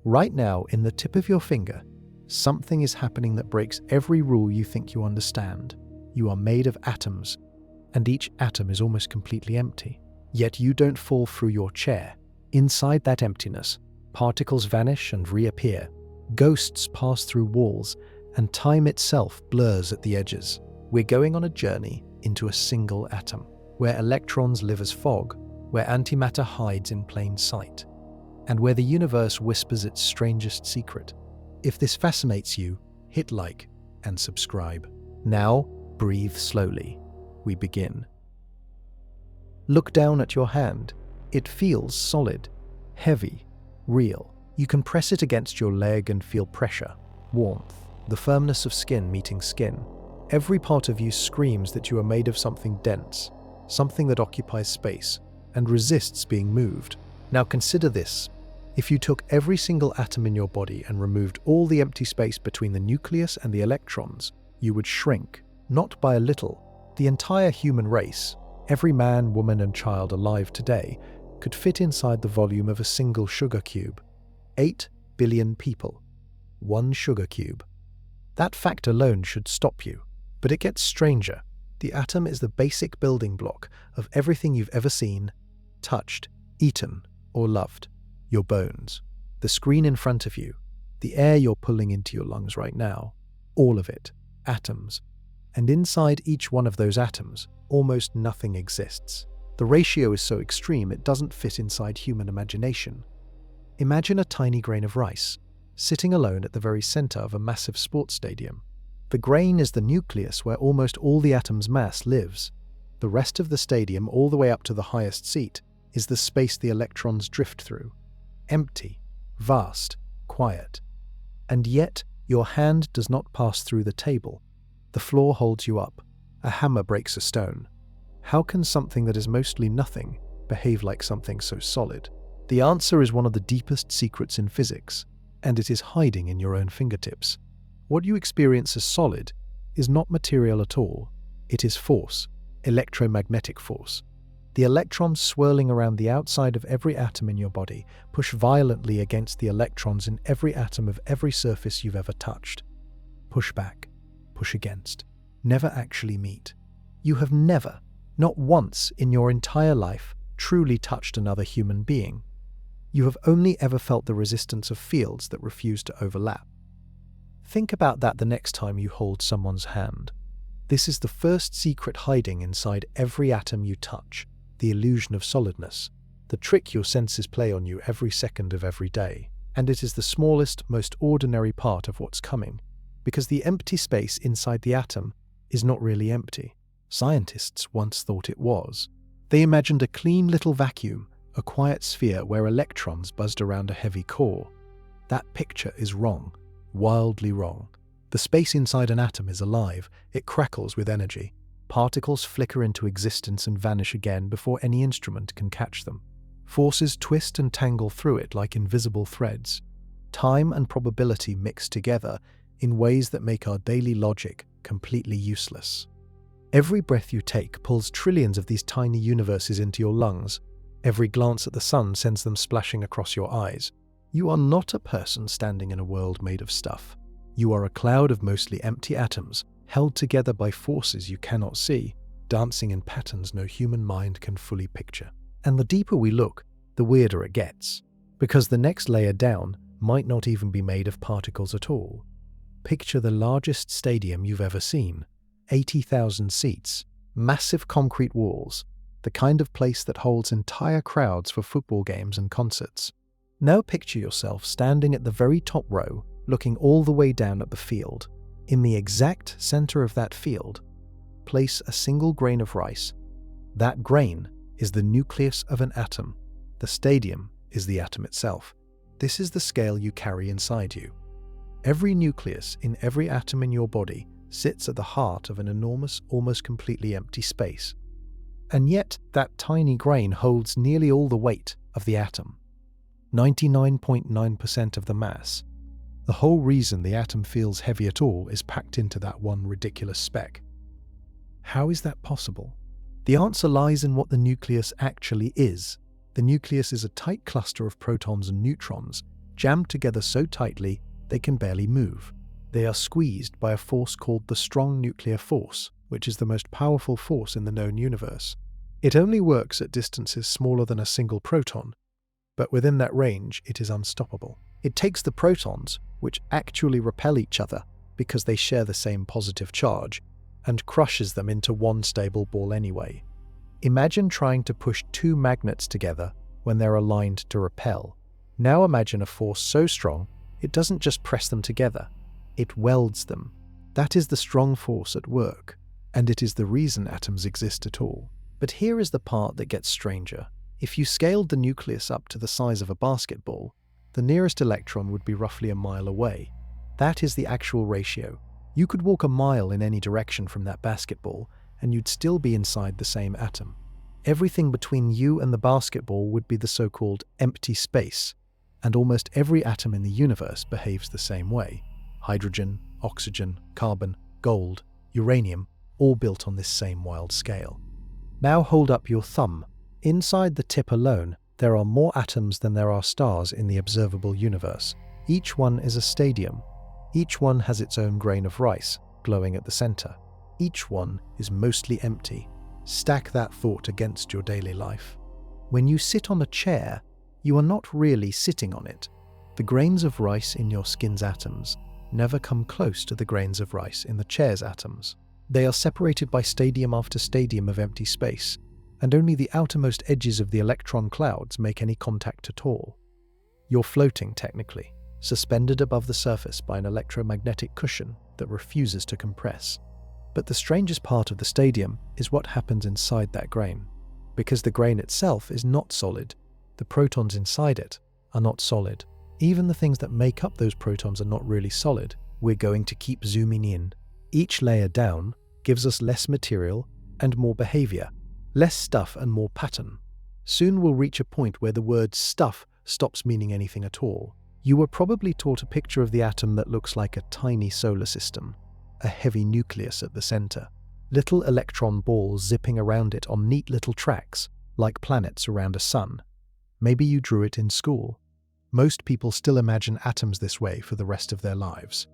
Right now, in the tip of your finger, something is happening that breaks every rule you think you understand. You are made of atoms, and each atom is almost completely empty. Yet you don't fall through your chair. Inside that emptiness, particles vanish and reappear. Ghosts pass through walls, and time itself blurs at the edges. We're going on a journey into a single atom, where electrons live as fog, where antimatter hides in plain sight, and where the universe whispers its strangest secret. If this fascinates you, hit like and subscribe. Now, breathe slowly. We begin. Look down at your hand. It feels solid, heavy, real. You can press it against your leg and feel pressure, warmth, the firmness of skin meeting skin. Every part of you screams that you are made of something dense, something that occupies space and resists being moved. Now consider this. If you took every single atom in your body and removed all the empty space between the nucleus and the electrons, you would shrink, not by a little. The entire human race, every man, woman, and child alive today, could fit inside the volume of a single sugar cube. 8 billion people. One sugar cube. That fact alone should stop you. But it gets stranger. The atom is the basic building block of everything you've ever seen, touched, eaten, or loved. Your bones, the screen in front of you, the air you're pulling into your lungs right now, all of it, atoms. And inside each one of those atoms, almost nothing exists. The ratio is so extreme it doesn't fit inside human imagination. Imagine a tiny grain of rice, sitting alone at the very center of a massive sports stadium. The grain is the nucleus where almost all the atom's mass lives. The rest of the stadium, all the way up to the highest seat, is the space the electrons drift through. Empty, vast, quiet. And yet, your hand does not pass through the table. The floor holds you up. A hammer breaks a stone. How can something that is mostly nothing behave like something so solid? The answer is one of the deepest secrets in physics, and it is hiding in your own fingertips. What you experience as solid is not material at all. It is force, electromagnetic force. The electrons swirling around the outside of every atom in your body push violently against the electrons in every atom of every surface you've ever touched. Push back, push against, never actually meet. You have never, not once in your entire life, truly touched another human being. You have only ever felt the resistance of fields that refuse to overlap. Think about that the next time you hold someone's hand. This is the first secret hiding inside every atom you touch. The illusion of solidness, the trick your senses play on you every second of every day. And it is the smallest, most ordinary part of what's coming, because the empty space inside the atom is not really empty. Scientists once thought it was. They imagined a clean little vacuum, a quiet sphere where electrons buzzed around a heavy core. That picture is wrong, wildly wrong. The space inside an atom is alive, it crackles with energy. Particles flicker into existence and vanish again before any instrument can catch them. Forces twist and tangle through it like invisible threads. Time and probability mix together in ways that make our daily logic completely useless. Every breath you take pulls trillions of these tiny universes into your lungs. Every glance at the sun sends them splashing across your eyes. You are not a person standing in a world made of stuff. You are a cloud of mostly empty atoms, held together by forces you cannot see, dancing in patterns no human mind can fully picture. And the deeper we look, the weirder it gets, because the next layer down might not even be made of particles at all. Picture the largest stadium you've ever seen, 80,000 seats, massive concrete walls, the kind of place that holds entire crowds for football games and concerts. Now picture yourself standing at the very top row, looking all the way down at the field. In the exact center of that field, place a single grain of rice. That grain is the nucleus of an atom. The stadium is the atom itself. This is the scale you carry inside you. Every nucleus in every atom in your body sits at the heart of an enormous, almost completely empty space. And yet, that tiny grain holds nearly all the weight of the atom. 99.9% of the mass. The whole reason the atom feels heavy at all is packed into that one ridiculous speck. How is that possible? The answer lies in what the nucleus actually is. The nucleus is a tight cluster of protons and neutrons, jammed together so tightly they can barely move. They are squeezed by a force called the strong nuclear force, which is the most powerful force in the known universe. It only works at distances smaller than a single proton, but within that range it is unstoppable. It takes the protons, which actually repel each other because they share the same positive charge, and crushes them into one stable ball anyway. Imagine trying to push two magnets together when they're aligned to repel. Now imagine a force so strong it doesn't just press them together, it welds them. That is the strong force at work, and it is the reason atoms exist at all. But here is the part that gets stranger. If you scaled the nucleus up to the size of a basketball, the nearest electron would be roughly a mile away. That is the actual ratio. You could walk a mile in any direction from that basketball, and you'd still be inside the same atom. Everything between you and the basketball would be the so-called empty space, and almost every atom in the universe behaves the same way. Hydrogen, oxygen, carbon, gold, uranium, all built on this same wild scale. Now hold up your thumb. Inside the tip alone, there are more atoms than there are stars in the observable universe. Each one is a stadium. Each one has its own grain of rice, glowing at the center. Each one is mostly empty. Stack that thought against your daily life. When you sit on a chair, you are not really sitting on it. The grains of rice in your skin's atoms never come close to the grains of rice in the chair's atoms. They are separated by stadium after stadium of empty space, and only the outermost edges of the electron clouds make any contact at all. You're floating, technically, suspended above the surface by an electromagnetic cushion that refuses to compress. But the strangest part of the stadium is what happens inside that grain. Because the grain itself is not solid, the protons inside it are not solid. Even the things that make up those protons are not really solid. We're going to keep zooming in. Each layer down gives us less material and more behavior, less stuff and more pattern. Soon we'll reach a point where the word stuff stops meaning anything at all. You were probably taught a picture of the atom that looks like a tiny solar system, a heavy nucleus at the center, little electron balls zipping around it on neat little tracks, like planets around a sun. Maybe you drew it in school. Most people still imagine atoms this way for the rest of their lives.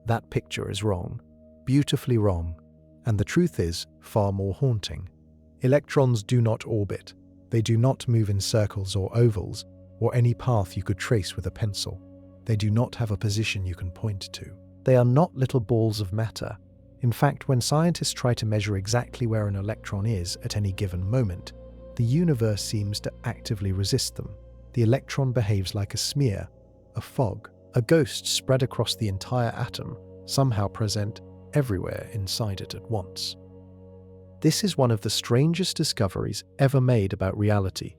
That picture is wrong, beautifully wrong, and the truth is far more haunting. Electrons do not orbit. They do not move in circles or ovals, or any path you could trace with a pencil. They do not have a position you can point to. They are not little balls of matter. In fact, when scientists try to measure exactly where an electron is at any given moment, the universe seems to actively resist them. The electron behaves like a smear, a fog, a ghost spread across the entire atom, somehow present everywhere inside it at once. This is one of the strangest discoveries ever made about reality.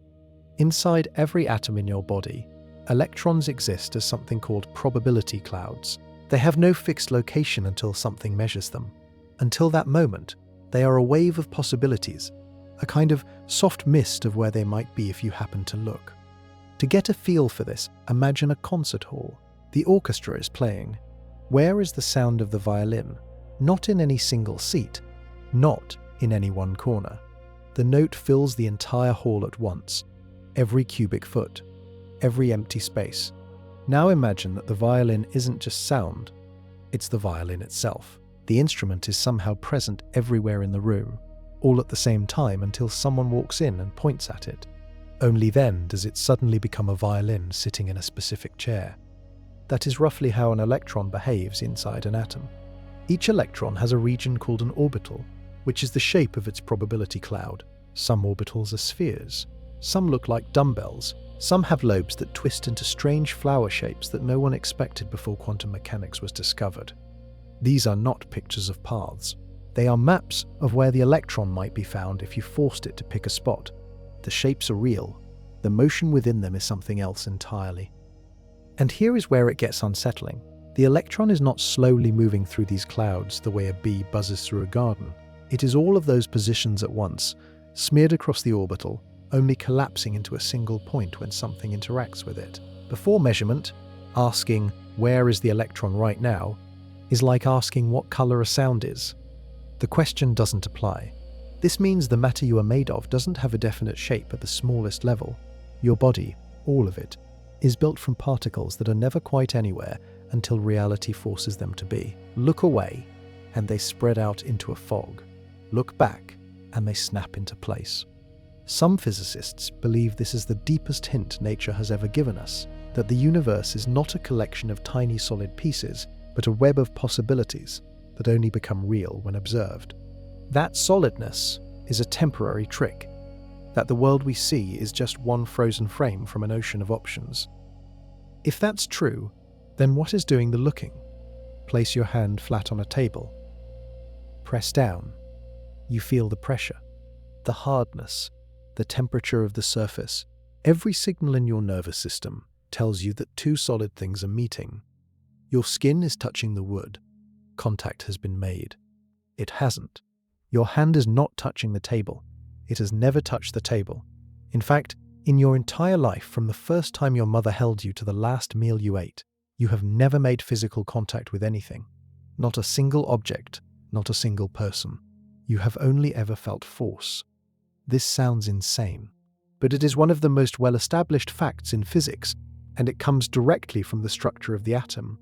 Inside every atom in your body, electrons exist as something called probability clouds. They have no fixed location until something measures them. Until that moment, they are a wave of possibilities, a kind of soft mist of where they might be if you happen to look. To get a feel for this, imagine a concert hall. The orchestra is playing. Where is the sound of the violin? Not in any single seat, not in any one corner. The note fills the entire hall at once, every cubic foot, every empty space. Now imagine that the violin isn't just sound, it's the violin itself. The instrument is somehow present everywhere in the room, all at the same time until someone walks in and points at it. Only then does it suddenly become a violin sitting in a specific chair. That is roughly how an electron behaves inside an atom. Each electron has a region called an orbital, which is the shape of its probability cloud. Some orbitals are spheres. Some look like dumbbells. Some have lobes that twist into strange flower shapes that no one expected before quantum mechanics was discovered. These are not pictures of paths. They are maps of where the electron might be found if you forced it to pick a spot. The shapes are real. The motion within them is something else entirely. And here is where it gets unsettling. The electron is not slowly moving through these clouds the way a bee buzzes through a garden. It is all of those positions at once, smeared across the orbital, only collapsing into a single point when something interacts with it. Before measurement, asking, "Where is the electron right now?" is like asking what color a sound is. The question doesn't apply. This means the matter you are made of doesn't have a definite shape at the smallest level. Your body, all of it, is built from particles that are never quite anywhere until reality forces them to be. Look away, and they spread out into a fog. Look back, and they snap into place. Some physicists believe this is the deepest hint nature has ever given us, that the universe is not a collection of tiny solid pieces, but a web of possibilities that only become real when observed. That solidness is a temporary trick, that the world we see is just one frozen frame from an ocean of options. If that's true, then what is doing the looking? Place your hand flat on a table. Press down. You feel the pressure, the hardness, the temperature of the surface. Every signal in your nervous system tells you that two solid things are meeting. Your skin is touching the wood. Contact has been made. It hasn't. Your hand is not touching the table. It has never touched the table. In fact, in your entire life, from the first time your mother held you to the last meal you ate, you have never made physical contact with anything. Not a single object, not a single person. You have only ever felt force. This sounds insane, but it is one of the most well-established facts in physics, and it comes directly from the structure of the atom.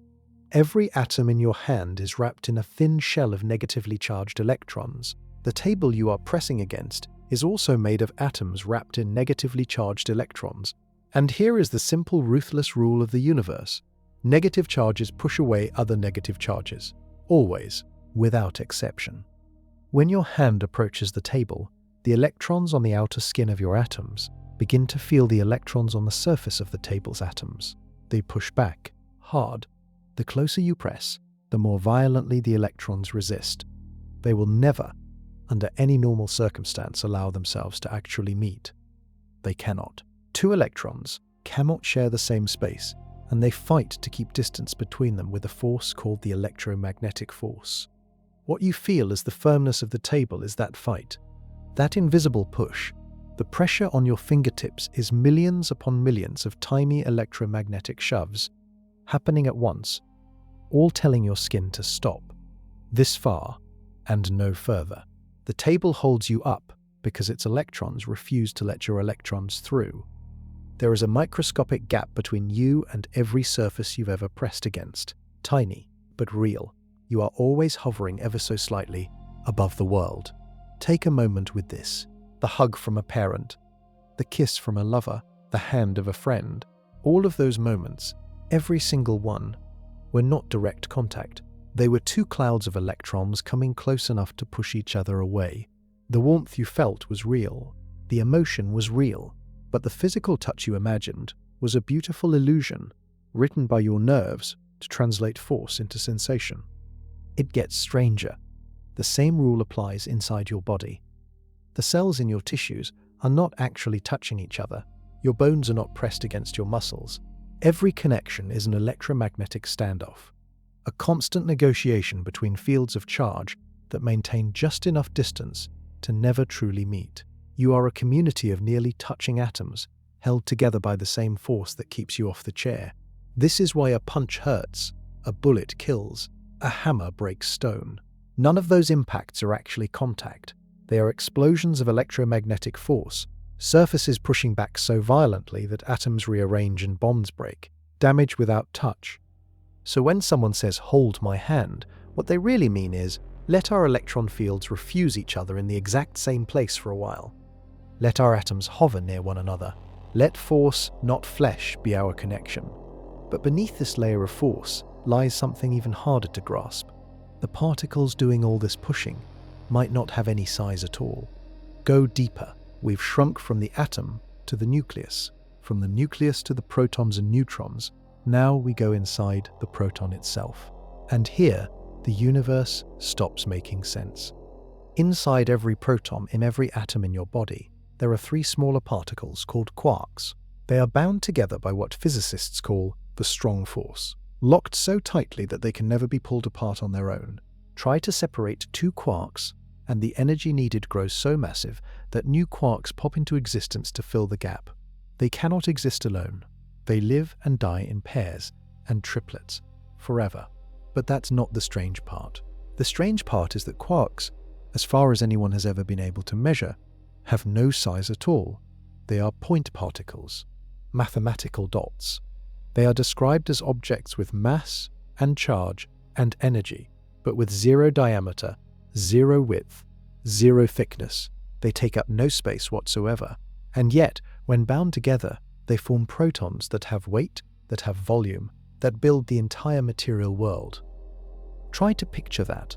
Every atom in your hand is wrapped in a thin shell of negatively charged electrons. The table you are pressing against is also made of atoms wrapped in negatively charged electrons. And here is the simple, ruthless rule of the universe. Negative charges push away other negative charges, always, without exception. When your hand approaches the table, the electrons on the outer skin of your atoms begin to feel the electrons on the surface of the table's atoms. They push back, hard. The closer you press, the more violently the electrons resist. They will never, under any normal circumstance, allow themselves to actually meet. They cannot. Two electrons cannot share the same space, and they fight to keep distance between them with a force called the electromagnetic force. What you feel as the firmness of the table is that fight, that invisible push. The pressure on your fingertips is millions upon millions of tiny electromagnetic shoves, happening at once, all telling your skin to stop. This far, and no further. The table holds you up because its electrons refuse to let your electrons through. There is a microscopic gap between you and every surface you've ever pressed against. Tiny, but real. You are always hovering ever so slightly above the world. Take a moment with this. The hug from a parent, the kiss from a lover, the hand of a friend. All of those moments, every single one, were not direct contact. They were two clouds of electrons coming close enough to push each other away. The warmth you felt was real. The emotion was real. But the physical touch you imagined was a beautiful illusion, written by your nerves to translate force into sensation. It gets stranger. The same rule applies inside your body. The cells in your tissues are not actually touching each other. Your bones are not pressed against your muscles. Every connection is an electromagnetic standoff, a constant negotiation between fields of charge that maintain just enough distance to never truly meet. You are a community of nearly touching atoms, held together by the same force that keeps you off the chair. This is why a punch hurts, a bullet kills, a hammer breaks stone. None of those impacts are actually contact. They are explosions of electromagnetic force, surfaces pushing back so violently that atoms rearrange and bonds break, damage without touch. So when someone says, "Hold my hand," what they really mean is, let our electron fields refuse each other in the exact same place for a while. Let our atoms hover near one another. Let force, not flesh, be our connection. But beneath this layer of force lies something even harder to grasp. The particles doing all this pushing might not have any size at all. Go deeper. We've shrunk from the atom to the nucleus, from the nucleus to the protons and neutrons. Now we go inside the proton itself. And here, the universe stops making sense. Inside every proton, in every atom in your body, there are three smaller particles called quarks. They are bound together by what physicists call the strong force, locked so tightly that they can never be pulled apart on their own. Try to separate two quarks, and the energy needed grows so massive that new quarks pop into existence to fill the gap. They cannot exist alone. They live and die in pairs and triplets, forever. But that's not the strange part. The strange part is that quarks, as far as anyone has ever been able to measure, have no size at all. They are point particles. mathematical dots. They are described as objects with mass and charge and energy, but with zero diameter, zero width, zero thickness. They take up no space whatsoever, and yet, when bound together, they form protons that have weight, that have volume, that build the entire material world. Try to picture that.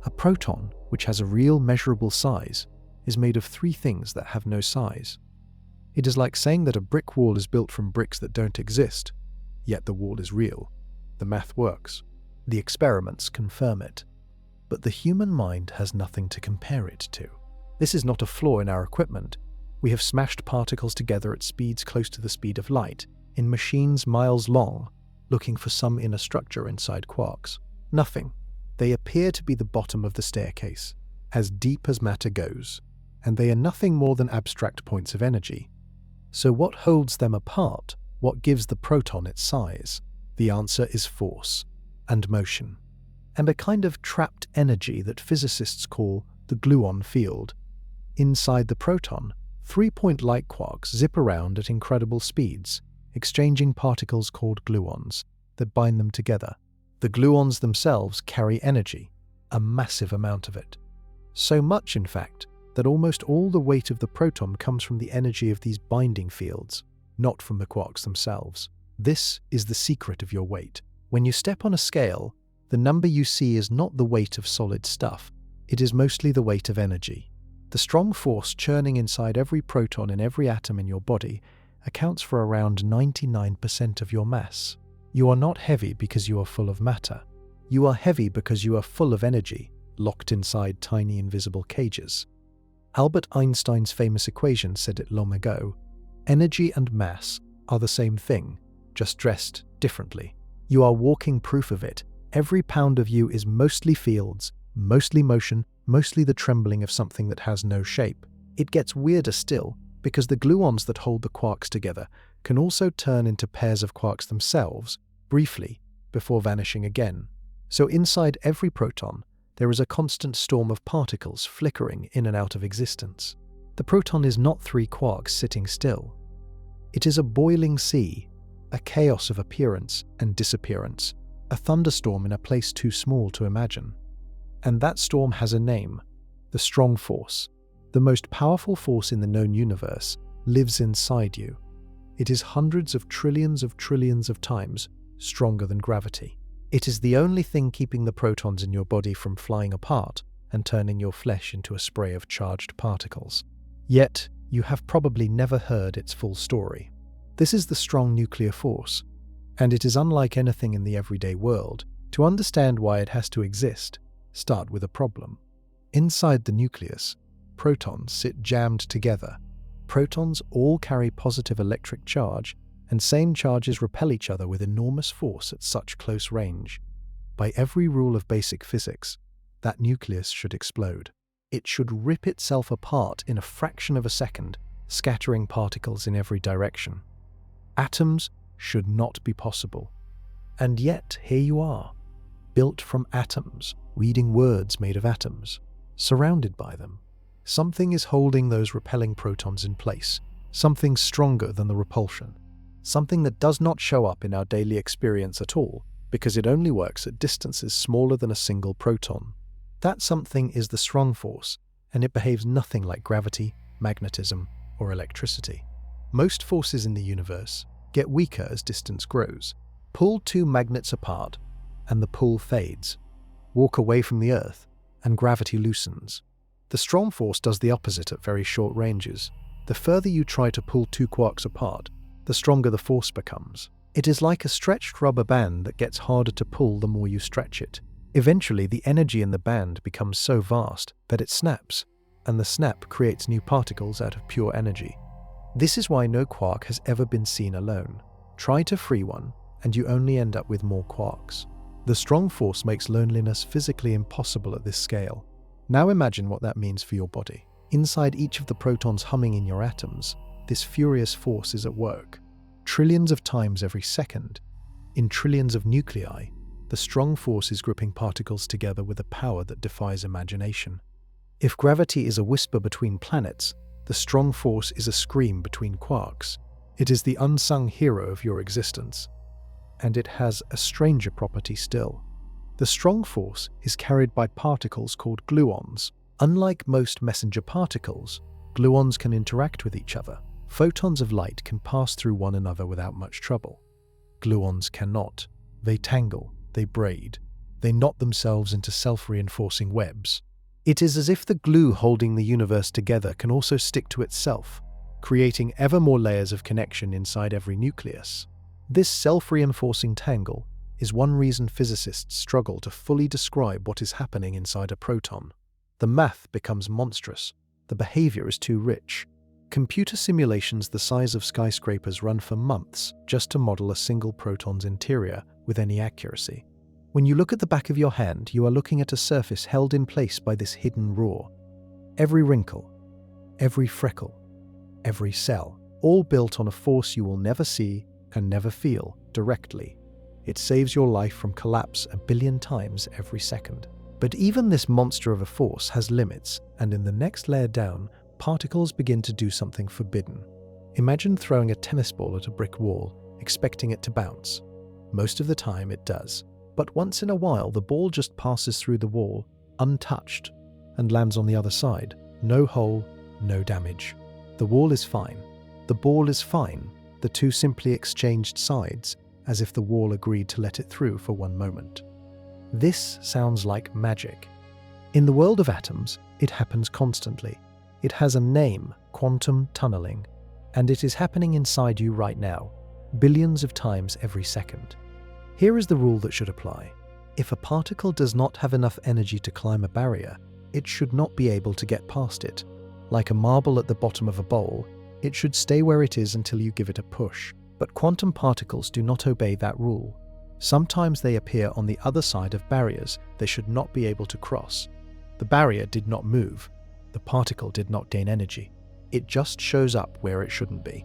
A proton, which has a real measurable size, is made of three things that have no size. It is like saying that a brick wall is built from bricks that don't exist, yet the wall is real. The math works. The experiments confirm it. But the human mind has nothing to compare it to. This is not a flaw in our equipment. We have smashed particles together at speeds close to the speed of light, in machines miles long, looking for some inner structure inside quarks. Nothing. They appear to be the bottom of the staircase, as deep as matter goes, and they are nothing more than abstract points of energy. So what holds them apart? What gives the proton its size? The answer is force and motion, and a kind of trapped energy that physicists call the gluon field. Inside the proton, 3-point light quarks zip around at incredible speeds, exchanging particles called gluons that bind them together. The gluons themselves carry energy, a massive amount of it. So much, in fact, that almost all the weight of the proton comes from the energy of these binding fields, not from the quarks themselves. This is the secret of your weight. When you step on a scale, the number you see is not the weight of solid stuff, it is mostly the weight of energy. The strong force churning inside every proton in every atom in your body accounts for around 99% of your mass. You are not heavy because you are full of matter. You are heavy because you are full of energy, locked inside tiny invisible cages. Albert Einstein's famous equation said it long ago: energy and mass are the same thing, just dressed differently. You are walking proof of it. Every pound of you is mostly fields, mostly motion, mostly the trembling of something that has no shape. It gets weirder still, because the gluons that hold the quarks together can also turn into pairs of quarks themselves, briefly, before vanishing again. So inside every proton, there is a constant storm of particles flickering in and out of existence. The proton is not three quarks sitting still. It is a boiling sea, a chaos of appearance and disappearance, a thunderstorm in a place too small to imagine. And that storm has a name: the strong force. The most powerful force in the known universe lives inside you. It is hundreds of trillions of times stronger than gravity. It is the only thing keeping the protons in your body from flying apart and turning your flesh into a spray of charged particles. Yet, you have probably never heard its full story. This is the strong nuclear force, and it is unlike anything in the everyday world. To understand why it has to exist, start with a problem. Inside the nucleus, protons sit jammed together. Protons all carry positive electric charge, and same charges repel each other with enormous force at such close range. By every rule of basic physics, that nucleus should explode. It should rip itself apart in a fraction of a second, scattering particles in every direction. Atoms should not be possible. And yet, here you are, built from atoms, reading words made of atoms, surrounded by them. Something is holding those repelling protons in place, something stronger than the repulsion, something that does not show up in our daily experience at all, because it only works at distances smaller than a single proton. That something is the strong force, and it behaves nothing like gravity, magnetism, or electricity. Most forces in the universe get weaker as distance grows. Pull two magnets apart, and the pull fades. Walk away from the Earth, and gravity loosens. The strong force does the opposite at very short ranges. The further you try to pull two quarks apart, the stronger the force becomes. It is like a stretched rubber band that gets harder to pull the more you stretch it. Eventually, the energy in the band becomes so vast that it snaps, and the snap creates new particles out of pure energy. This is why no quark has ever been seen alone. Try to free one, and you only end up with more quarks. The strong force makes loneliness physically impossible at this scale. Now imagine what that means for your body. Inside each of the protons humming in your atoms, this furious force is at work. Trillions of times every second, in trillions of nuclei, the strong force is gripping particles together with a power that defies imagination. If gravity is a whisper between planets, the strong force is a scream between quarks. It is the unsung hero of your existence, and it has a stranger property still. The strong force is carried by particles called gluons. Unlike most messenger particles, gluons can interact with each other. Photons of light can pass through one another without much trouble. Gluons cannot. They tangle, they braid, they knot themselves into self-reinforcing webs. It is as if the glue holding the universe together can also stick to itself, creating ever more layers of connection inside every nucleus. This self-reinforcing tangle is one reason physicists struggle to fully describe what is happening inside a proton. The math becomes monstrous. The behavior is too rich. Computer simulations the size of skyscrapers run for months just to model a single proton's interior with any accuracy. When you look at the back of your hand, you are looking at a surface held in place by this hidden roar. Every wrinkle, every freckle, every cell, all built on a force you will never see and never feel directly. It saves your life from collapse 1 billion times every second. But even this monster of a force has limits, and in the next layer down, particles begin to do something forbidden. Imagine throwing a tennis ball at a brick wall, expecting it to bounce. Most of the time it does. But once in a while the ball just passes through the wall, untouched, and lands on the other side. No hole, no damage. The wall is fine. The ball is fine. The two simply exchanged sides, as if the wall agreed to let it through for one moment. This sounds like magic. In the world of atoms, it happens constantly. It has a name, quantum tunneling, and it is happening inside you right now, billions of times every second. Here is the rule that should apply. If a particle does not have enough energy to climb a barrier, it should not be able to get past it. Like a marble at the bottom of a bowl, it should stay where it is until you give it a push. But quantum particles do not obey that rule. Sometimes they appear on the other side of barriers they should not be able to cross. The barrier did not move. The particle did not gain energy. It just shows up where it shouldn't be.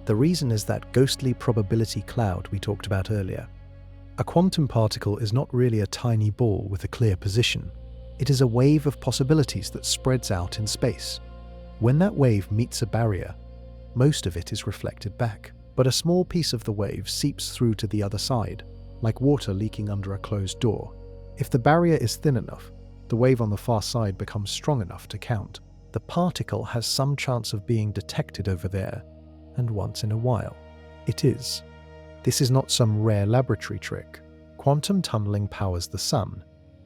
The reason is that ghostly probability cloud we talked about earlier. A quantum particle is not really a tiny ball with a clear position. It is a wave of possibilities that spreads out in space. When that wave meets a barrier, most of it is reflected back, but a small piece of the wave seeps through to the other side, like water leaking under a closed door. If the barrier is thin enough, the wave on the far side becomes strong enough to count. The particle has some chance of being detected over there, and once in a while, it is. This is not some rare laboratory trick. Quantum tunneling powers the sun.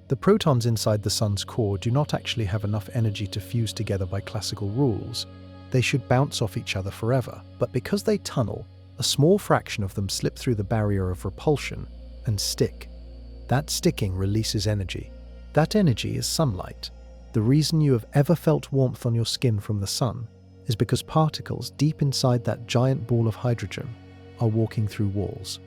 The protons inside the sun's core do not actually have enough energy to fuse together by classical rules. They should bounce off each other forever, but because they tunnel, a small fraction of them slip through the barrier of repulsion and stick. That sticking releases energy. That energy is sunlight. The reason you have ever felt warmth on your skin from the sun is because particles deep inside that giant ball of hydrogen are walking through walls.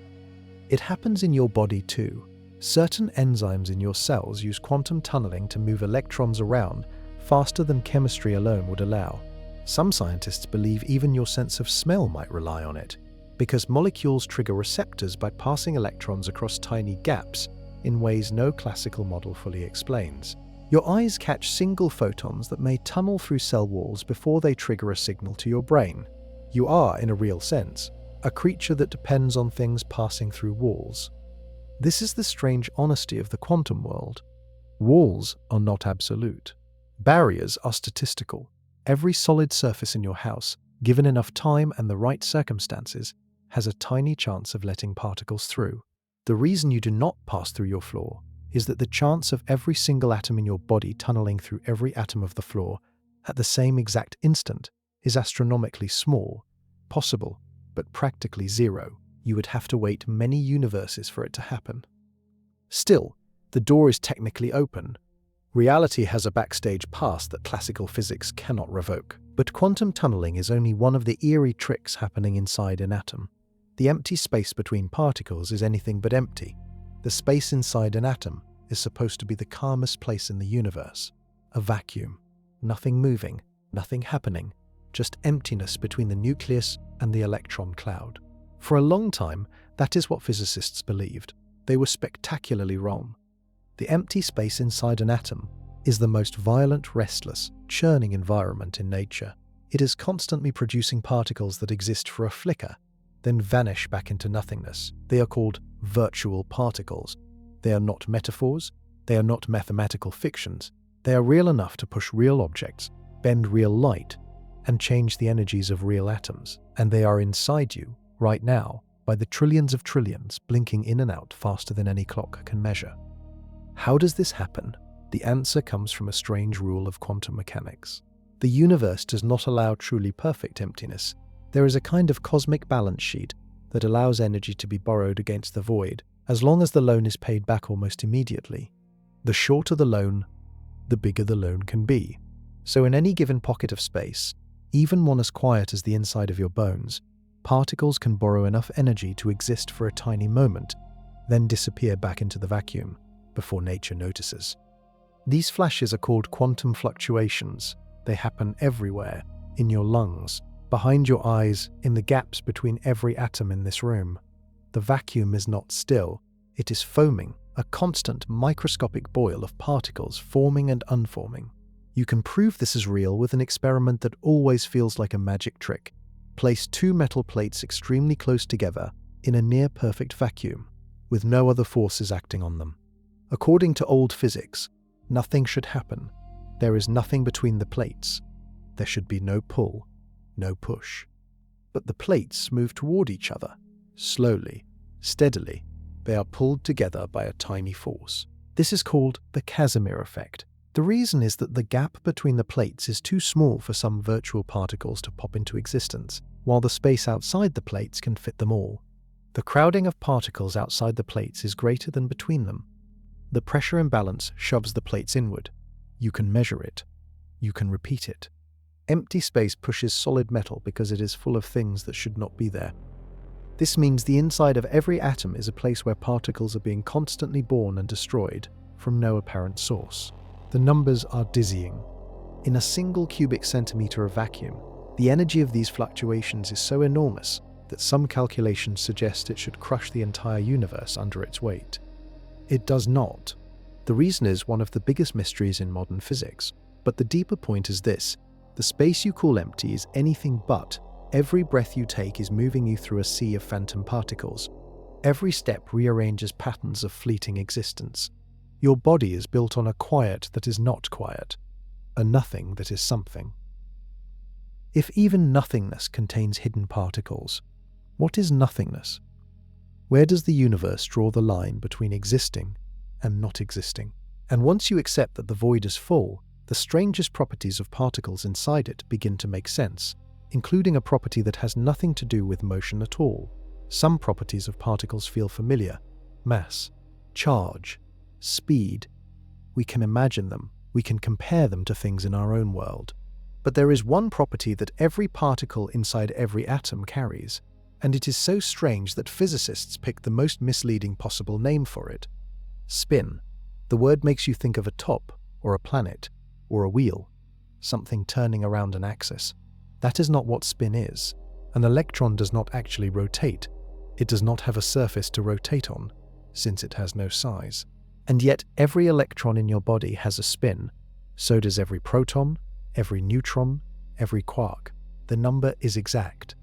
It happens in your body too. Certain enzymes in your cells use quantum tunneling to move electrons around faster than chemistry alone would allow. Some scientists believe even your sense of smell might rely on it, because molecules trigger receptors by passing electrons across tiny gaps in ways no classical model fully explains. Your eyes catch single photons that may tunnel through cell walls before they trigger a signal to your brain. You are, in a real sense, a creature that depends on things passing through walls. This is the strange honesty of the quantum world. Walls are not absolute. Barriers are statistical. Every solid surface in your house, given enough time and the right circumstances, has a tiny chance of letting particles through. The reason you do not pass through your floor is that the chance of every single atom in your body tunneling through every atom of the floor at the same exact instant is astronomically small, possible, but practically zero. You would have to wait many universes for it to happen. Still, the door is technically open. Reality has a backstage pass that classical physics cannot revoke. But quantum tunneling is only one of the eerie tricks happening inside an atom. The empty space between particles is anything but empty. The space inside an atom is supposed to be the calmest place in the universe. A vacuum. Nothing moving, nothing happening, just emptiness between the nucleus and the electron cloud. For a long time, that is what physicists believed. They were spectacularly wrong. The empty space inside an atom is the most violent, restless, churning environment in nature. It is constantly producing particles that exist for a flicker, then vanish back into nothingness. They are called virtual particles. They are not metaphors. They are not mathematical fictions. They are real enough to push real objects, bend real light, and change the energies of real atoms. And they are inside you, right now, by the trillions of trillions, blinking in and out faster than any clock can measure. How does this happen? The answer comes from a strange rule of quantum mechanics. The universe does not allow truly perfect emptiness. There is a kind of cosmic balance sheet that allows energy to be borrowed against the void, as long as the loan is paid back almost immediately. The shorter the loan, the bigger the loan can be. So in any given pocket of space, even one as quiet as the inside of your bones, particles can borrow enough energy to exist for a tiny moment, then disappear back into the vacuum before nature notices. These flashes are called quantum fluctuations. They happen everywhere, in your lungs, behind your eyes, in the gaps between every atom in this room. The vacuum is not still, it is foaming, a constant microscopic boil of particles forming and unforming. You can prove this is real with an experiment that always feels like a magic trick. Place two metal plates extremely close together in a near-perfect vacuum, with no other forces acting on them. According to old physics, nothing should happen. There is nothing between the plates. There should be no pull, no push. But the plates move toward each other. Slowly, steadily, they are pulled together by a tiny force. This is called the Casimir effect. The reason is that the gap between the plates is too small for some virtual particles to pop into existence, while the space outside the plates can fit them all. The crowding of particles outside the plates is greater than between them. The pressure imbalance shoves the plates inward. You can measure it. You can repeat it. Empty space pushes solid metal because it is full of things that should not be there. This means the inside of every atom is a place where particles are being constantly born and destroyed from no apparent source. The numbers are dizzying. In a single cubic centimeter of vacuum, the energy of these fluctuations is so enormous that some calculations suggest it should crush the entire universe under its weight. It does not. The reason is one of the biggest mysteries in modern physics. But the deeper point is this: the space you call empty is anything but. Every breath you take is moving you through a sea of phantom particles. Every step rearranges patterns of fleeting existence. Your body is built on a quiet that is not quiet, a nothing that is something. If even nothingness contains hidden particles, what is nothingness? Where does the universe draw the line between existing and not existing? And once you accept that the void is full, the strangest properties of particles inside it begin to make sense, including a property that has nothing to do with motion at all. Some properties of particles feel familiar: mass, charge, speed. We can imagine them, we can compare them to things in our own world. But there is one property that every particle inside every atom carries, and it is so strange that physicists pick the most misleading possible name for it: spin. The word makes you think of a top, or a planet, or a wheel, something turning around an axis. That is not what spin is. An electron does not actually rotate. It does not have a surface to rotate on, since it has no size. And yet every electron in your body has a spin. So does every proton, every neutron, every quark. The number is exact.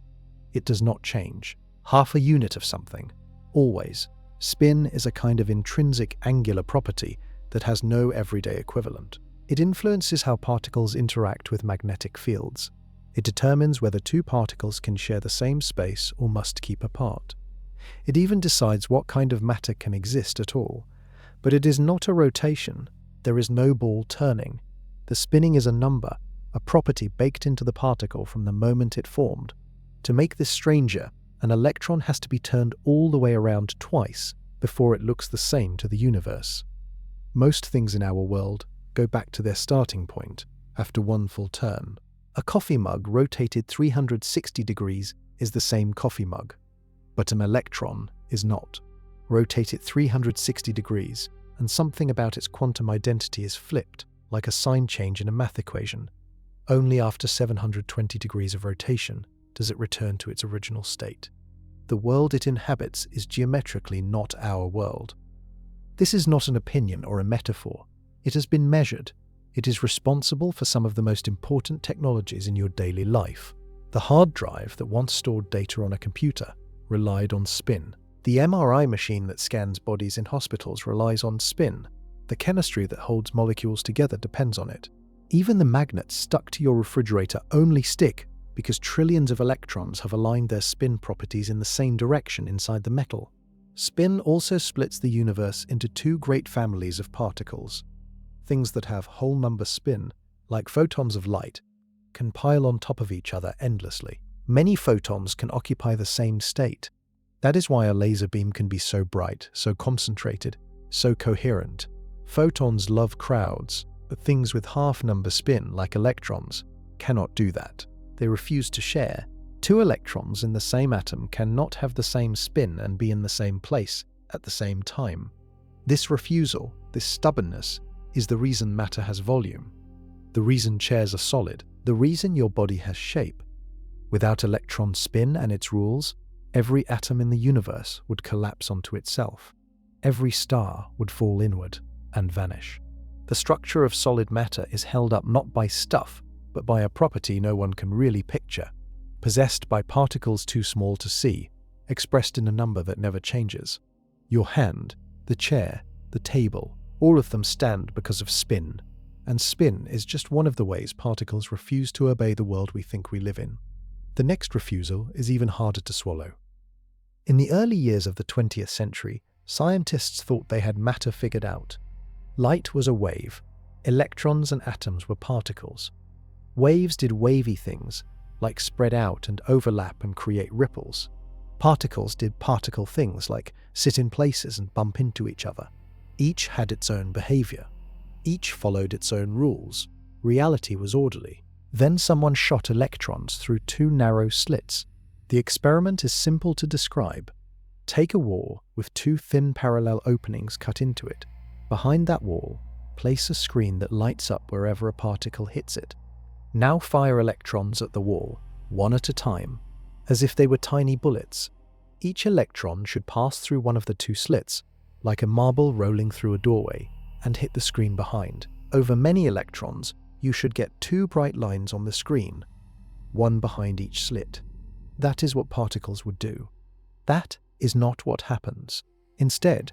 It does not change. Half a unit of something. Always. Spin is a kind of intrinsic angular property that has no everyday equivalent. It influences how particles interact with magnetic fields. It determines whether two particles can share the same space or must keep apart. It even decides what kind of matter can exist at all. But it is not a rotation. There is no ball turning. The spinning is a number, a property baked into the particle from the moment it formed. To make this stranger, an electron has to be turned all the way around twice before it looks the same to the universe. Most things in our world go back to their starting point after one full turn. A coffee mug rotated 360 degrees is the same coffee mug, but an electron is not. Rotate it 360 degrees, and something about its quantum identity is flipped, like a sign change in a math equation. Only after 720 degrees of rotation does it return to its original state. The world it inhabits is geometrically not our world. This is not an opinion or a metaphor. It has been measured. It is responsible for some of the most important technologies in your daily life. The hard drive that once stored data on a computer relied on spin. The MRI machine that scans bodies in hospitals relies on spin. The chemistry that holds molecules together depends on it. Even the magnets stuck to your refrigerator only stick because trillions of electrons have aligned their spin properties in the same direction inside the metal. Spin also splits the universe into two great families of particles. Things that have whole number spin, like photons of light, can pile on top of each other endlessly. Many photons can occupy the same state. That is why a laser beam can be so bright, so concentrated, so coherent. Photons love crowds, but things with half-number spin, like electrons, cannot do that. They refuse to share. Two electrons in the same atom cannot have the same spin and be in the same place at the same time. This refusal, this stubbornness, is the reason matter has volume, the reason chairs are solid, the reason your body has shape. Without electron spin and its rules, every atom in the universe would collapse onto itself. Every star would fall inward and vanish. The structure of solid matter is held up not by stuff, but by a property no one can really picture, possessed by particles too small to see, expressed in a number that never changes. Your hand, the chair, the table, all of them stand because of spin, and spin is just one of the ways particles refuse to obey the world we think we live in. The next refusal is even harder to swallow. In the early years of the 20th century, scientists thought they had matter figured out. Light was a wave. Electrons and atoms were particles. Waves did wavy things, like spread out and overlap and create ripples. Particles did particle things, like sit in places and bump into each other. Each had its own behavior. Each followed its own rules. Reality was orderly. Then someone shot electrons through two narrow slits. The experiment is simple to describe. Take a wall with two thin parallel openings cut into it. Behind that wall, place a screen that lights up wherever a particle hits it. Now fire electrons at the wall, one at a time, as if they were tiny bullets. Each electron should pass through one of the two slits, like a marble rolling through a doorway, and hit the screen behind. Over many electrons, you should get two bright lines on the screen, one behind each slit. That is what particles would do. That is not what happens. Instead,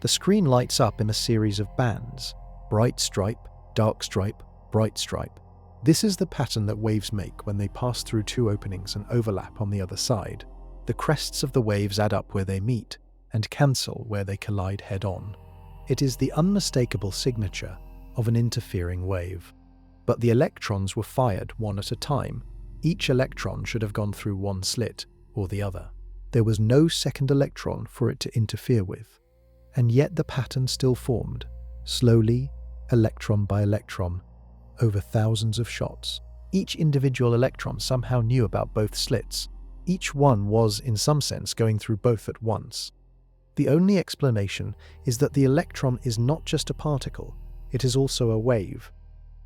the screen lights up in a series of bands: bright stripe, dark stripe, bright stripe. This is the pattern that waves make when they pass through two openings and overlap on the other side. The crests of the waves add up where they meet and cancel where they collide head-on. It is the unmistakable signature of an interfering wave. But the electrons were fired one at a time. Each electron should have gone through one slit or the other. There was no second electron for it to interfere with. And yet the pattern still formed, slowly, electron by electron, over thousands of shots. Each individual electron somehow knew about both slits. Each one was, in some sense, going through both at once. The only explanation is that the electron is not just a particle, it is also a wave.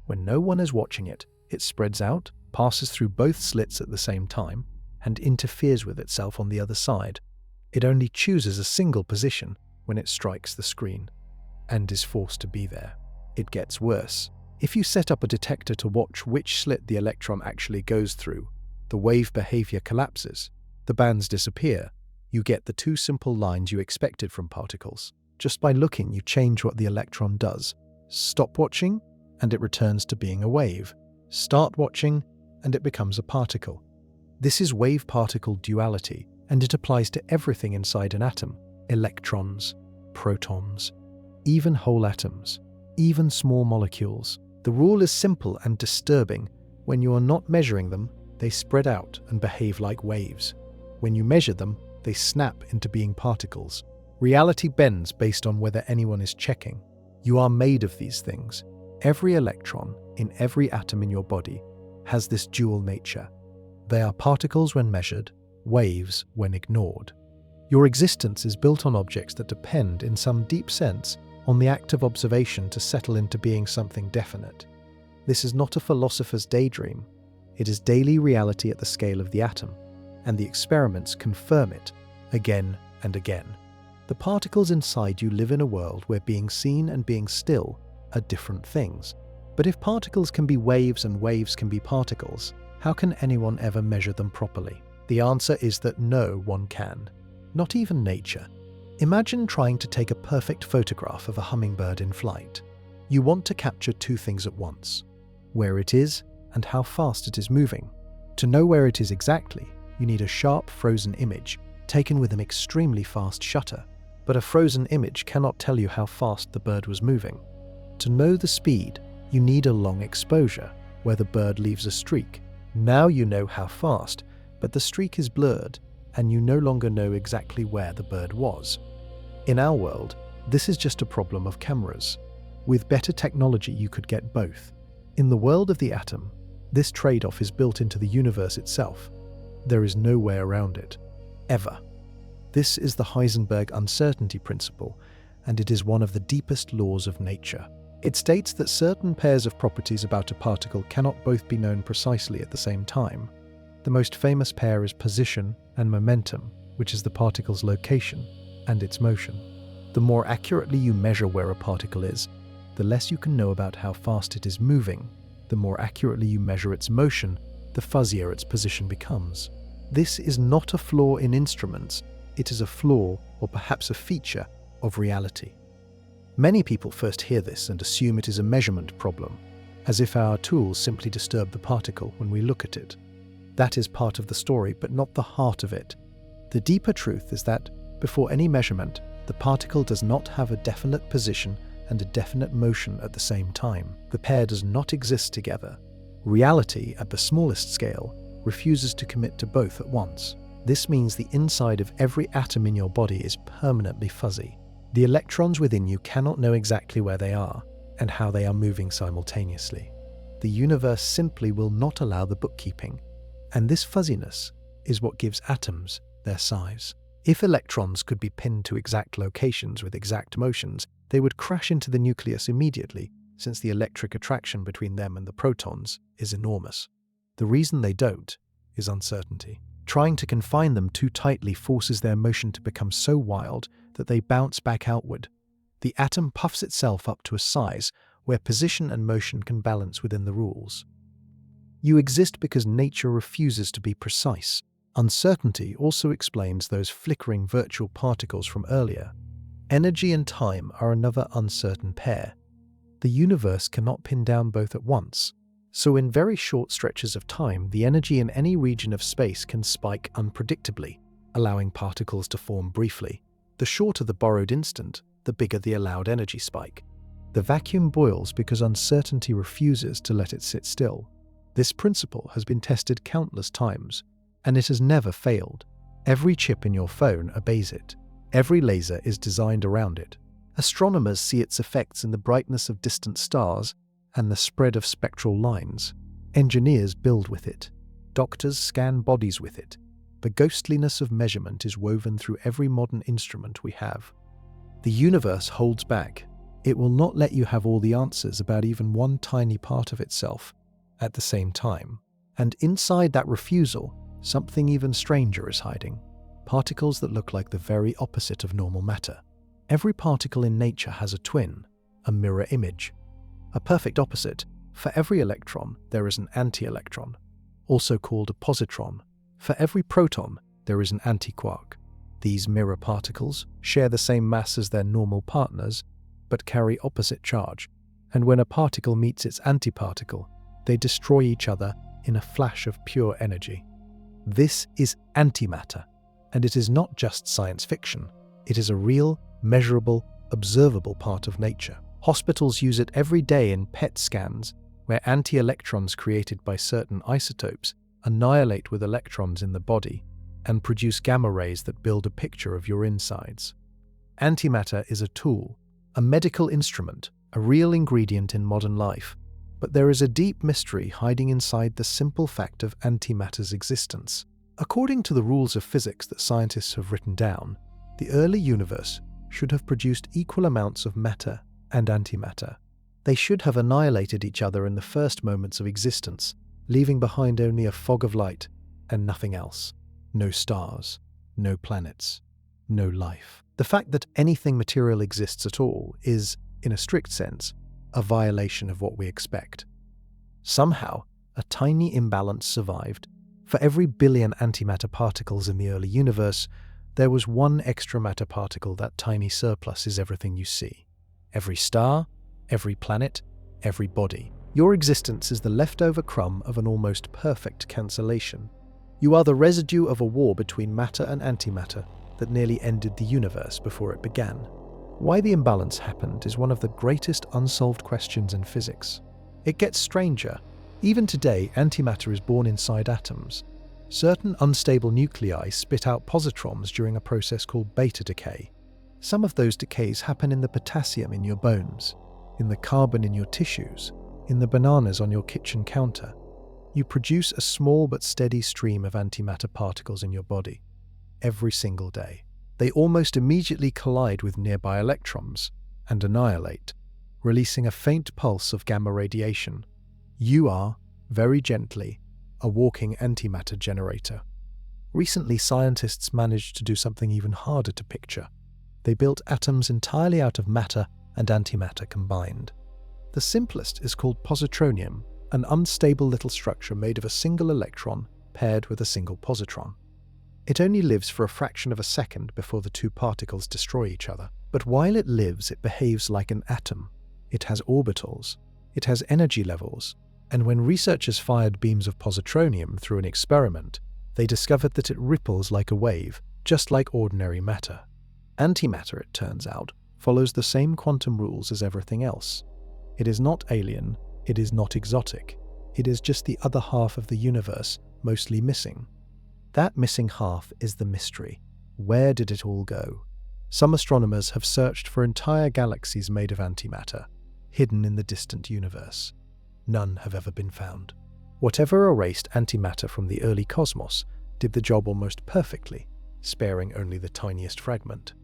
When no one is watching it, it spreads out, passes through both slits at the same time, and interferes with itself on the other side. It only chooses a single position when it strikes the screen, and is forced to be there. It gets worse. If you set up a detector to watch which slit the electron actually goes through, the wave behavior collapses. The bands disappear. You get the two simple lines you expected from particles. Just by looking, you change what the electron does. Stop watching, and it returns to being a wave. Start watching, and it becomes a particle. This is wave-particle duality, and it applies to everything inside an atom: electrons, protons, even whole atoms, even small molecules. The rule is simple and disturbing. When you are not measuring them, they spread out and behave like waves. When you measure them, they snap into being particles. Reality bends based on whether anyone is checking. You are made of these things. Every electron in every atom in your body has this dual nature. They are particles when measured, waves when ignored. Your existence is built on objects that depend, in some deep sense, on the act of observation to settle into being something definite. This is not a philosopher's daydream. It is daily reality at the scale of the atom, and the experiments confirm it again and again. The particles inside you live in a world where being seen and being still are different things. But if particles can be waves and waves can be particles, how can anyone ever measure them properly? The answer is that no one can. Not even nature. Imagine trying to take a perfect photograph of a hummingbird in flight. You want to capture two things at once: where it is and how fast it is moving. To know where it is exactly, you need a sharp frozen image taken with an extremely fast shutter. But a frozen image cannot tell you how fast the bird was moving. To know the speed, you need a long exposure where the bird leaves a streak. Now you know how fast, but the streak is blurred and you no longer know exactly where the bird was. In our world, this is just a problem of cameras. With better technology, you could get both. In the world of the atom, this trade-off is built into the universe itself. There is no way around it. Ever. This is the Heisenberg uncertainty principle, and it is one of the deepest laws of nature. It states that certain pairs of properties about a particle cannot both be known precisely at the same time. The most famous pair is position and momentum, which is the particle's location and its motion. The more accurately you measure where a particle is, the less you can know about how fast it is moving. The more accurately you measure its motion, the fuzzier its position becomes. This is not a flaw in instruments, it is a flaw, or perhaps a feature, of reality. Many people first hear this and assume it is a measurement problem, as if our tools simply disturb the particle when we look at it. That is part of the story, but not the heart of it. The deeper truth is that, before any measurement, the particle does not have a definite position and a definite motion at the same time. The pair does not exist together. Reality, at the smallest scale, refuses to commit to both at once. This means the inside of every atom in your body is permanently fuzzy. The electrons within you cannot know exactly where they are and how they are moving simultaneously. The universe simply will not allow the bookkeeping, and this fuzziness is what gives atoms their size. If electrons could be pinned to exact locations with exact motions, they would crash into the nucleus immediately, since the electric attraction between them and the protons is enormous. The reason they don't is uncertainty. Trying to confine them too tightly forces their motion to become so wild that they bounce back outward. The atom puffs itself up to a size where position and motion can balance within the rules. You exist because nature refuses to be precise. Uncertainty also explains those flickering virtual particles from earlier. Energy and time are another uncertain pair. The universe cannot pin down both at once. So in very short stretches of time, the energy in any region of space can spike unpredictably, allowing particles to form briefly. The shorter the borrowed instant, the bigger the allowed energy spike. The vacuum boils because uncertainty refuses to let it sit still. This principle has been tested countless times, and it has never failed. Every chip in your phone obeys it. Every laser is designed around it. Astronomers see its effects in the brightness of distant stars and the spread of spectral lines. Engineers build with it. Doctors scan bodies with it. The ghostliness of measurement is woven through every modern instrument we have. The universe holds back. It will not let you have all the answers about even one tiny part of itself at the same time. And inside that refusal, something even stranger is hiding. Particles that look like the very opposite of normal matter. Every particle in nature has a twin, a mirror image. A perfect opposite. For every electron, there is an anti-electron, also called a positron. For every proton, there is an antiquark. These mirror particles share the same mass as their normal partners, but carry opposite charge. And when a particle meets its antiparticle, they destroy each other in a flash of pure energy. This is antimatter, and it is not just science fiction. It is a real, measurable, observable part of nature. Hospitals use it every day in PET scans, where anti-electrons created by certain isotopes annihilate with electrons in the body and produce gamma rays that build a picture of your insides. Antimatter is a tool, a medical instrument, a real ingredient in modern life, but there is a deep mystery hiding inside the simple fact of antimatter's existence. According to the rules of physics that scientists have written down, the early universe should have produced equal amounts of matter and antimatter. They should have annihilated each other in the first moments of existence, leaving behind only a fog of light and nothing else. No stars, no planets, no life. The fact that anything material exists at all is, in a strict sense, a violation of what we expect. Somehow, a tiny imbalance survived. For every billion antimatter particles in the early universe, there was one extra matter particle. That tiny surplus is everything you see. Every star, every planet, every body. Your existence is the leftover crumb of an almost perfect cancellation. You are the residue of a war between matter and antimatter that nearly ended the universe before it began. Why the imbalance happened is one of the greatest unsolved questions in physics. It gets stranger. Even today, antimatter is born inside atoms. Certain unstable nuclei spit out positrons during a process called beta decay. Some of those decays happen in the potassium in your bones, in the carbon in your tissues, in the bananas on your kitchen counter. You produce a small but steady stream of antimatter particles in your body, every single day. They almost immediately collide with nearby electrons and annihilate, releasing a faint pulse of gamma radiation. You are, very gently, a walking antimatter generator. Recently, scientists managed to do something even harder to picture. They built atoms entirely out of matter and antimatter combined. The simplest is called positronium, an unstable little structure made of a single electron paired with a single positron. It only lives for a fraction of a second before the two particles destroy each other. But while it lives, it behaves like an atom. It has orbitals. It has energy levels. And when researchers fired beams of positronium through an experiment, they discovered that it ripples like a wave, just like ordinary matter. Antimatter, it turns out, follows the same quantum rules as everything else. It is not alien, it is not exotic. It is just the other half of the universe, mostly missing. That missing half is the mystery. Where did it all go? Some astronomers have searched for entire galaxies made of antimatter, hidden in the distant universe. None have ever been found. Whatever erased antimatter from the early cosmos did the job almost perfectly, sparing only the tiniest fragment.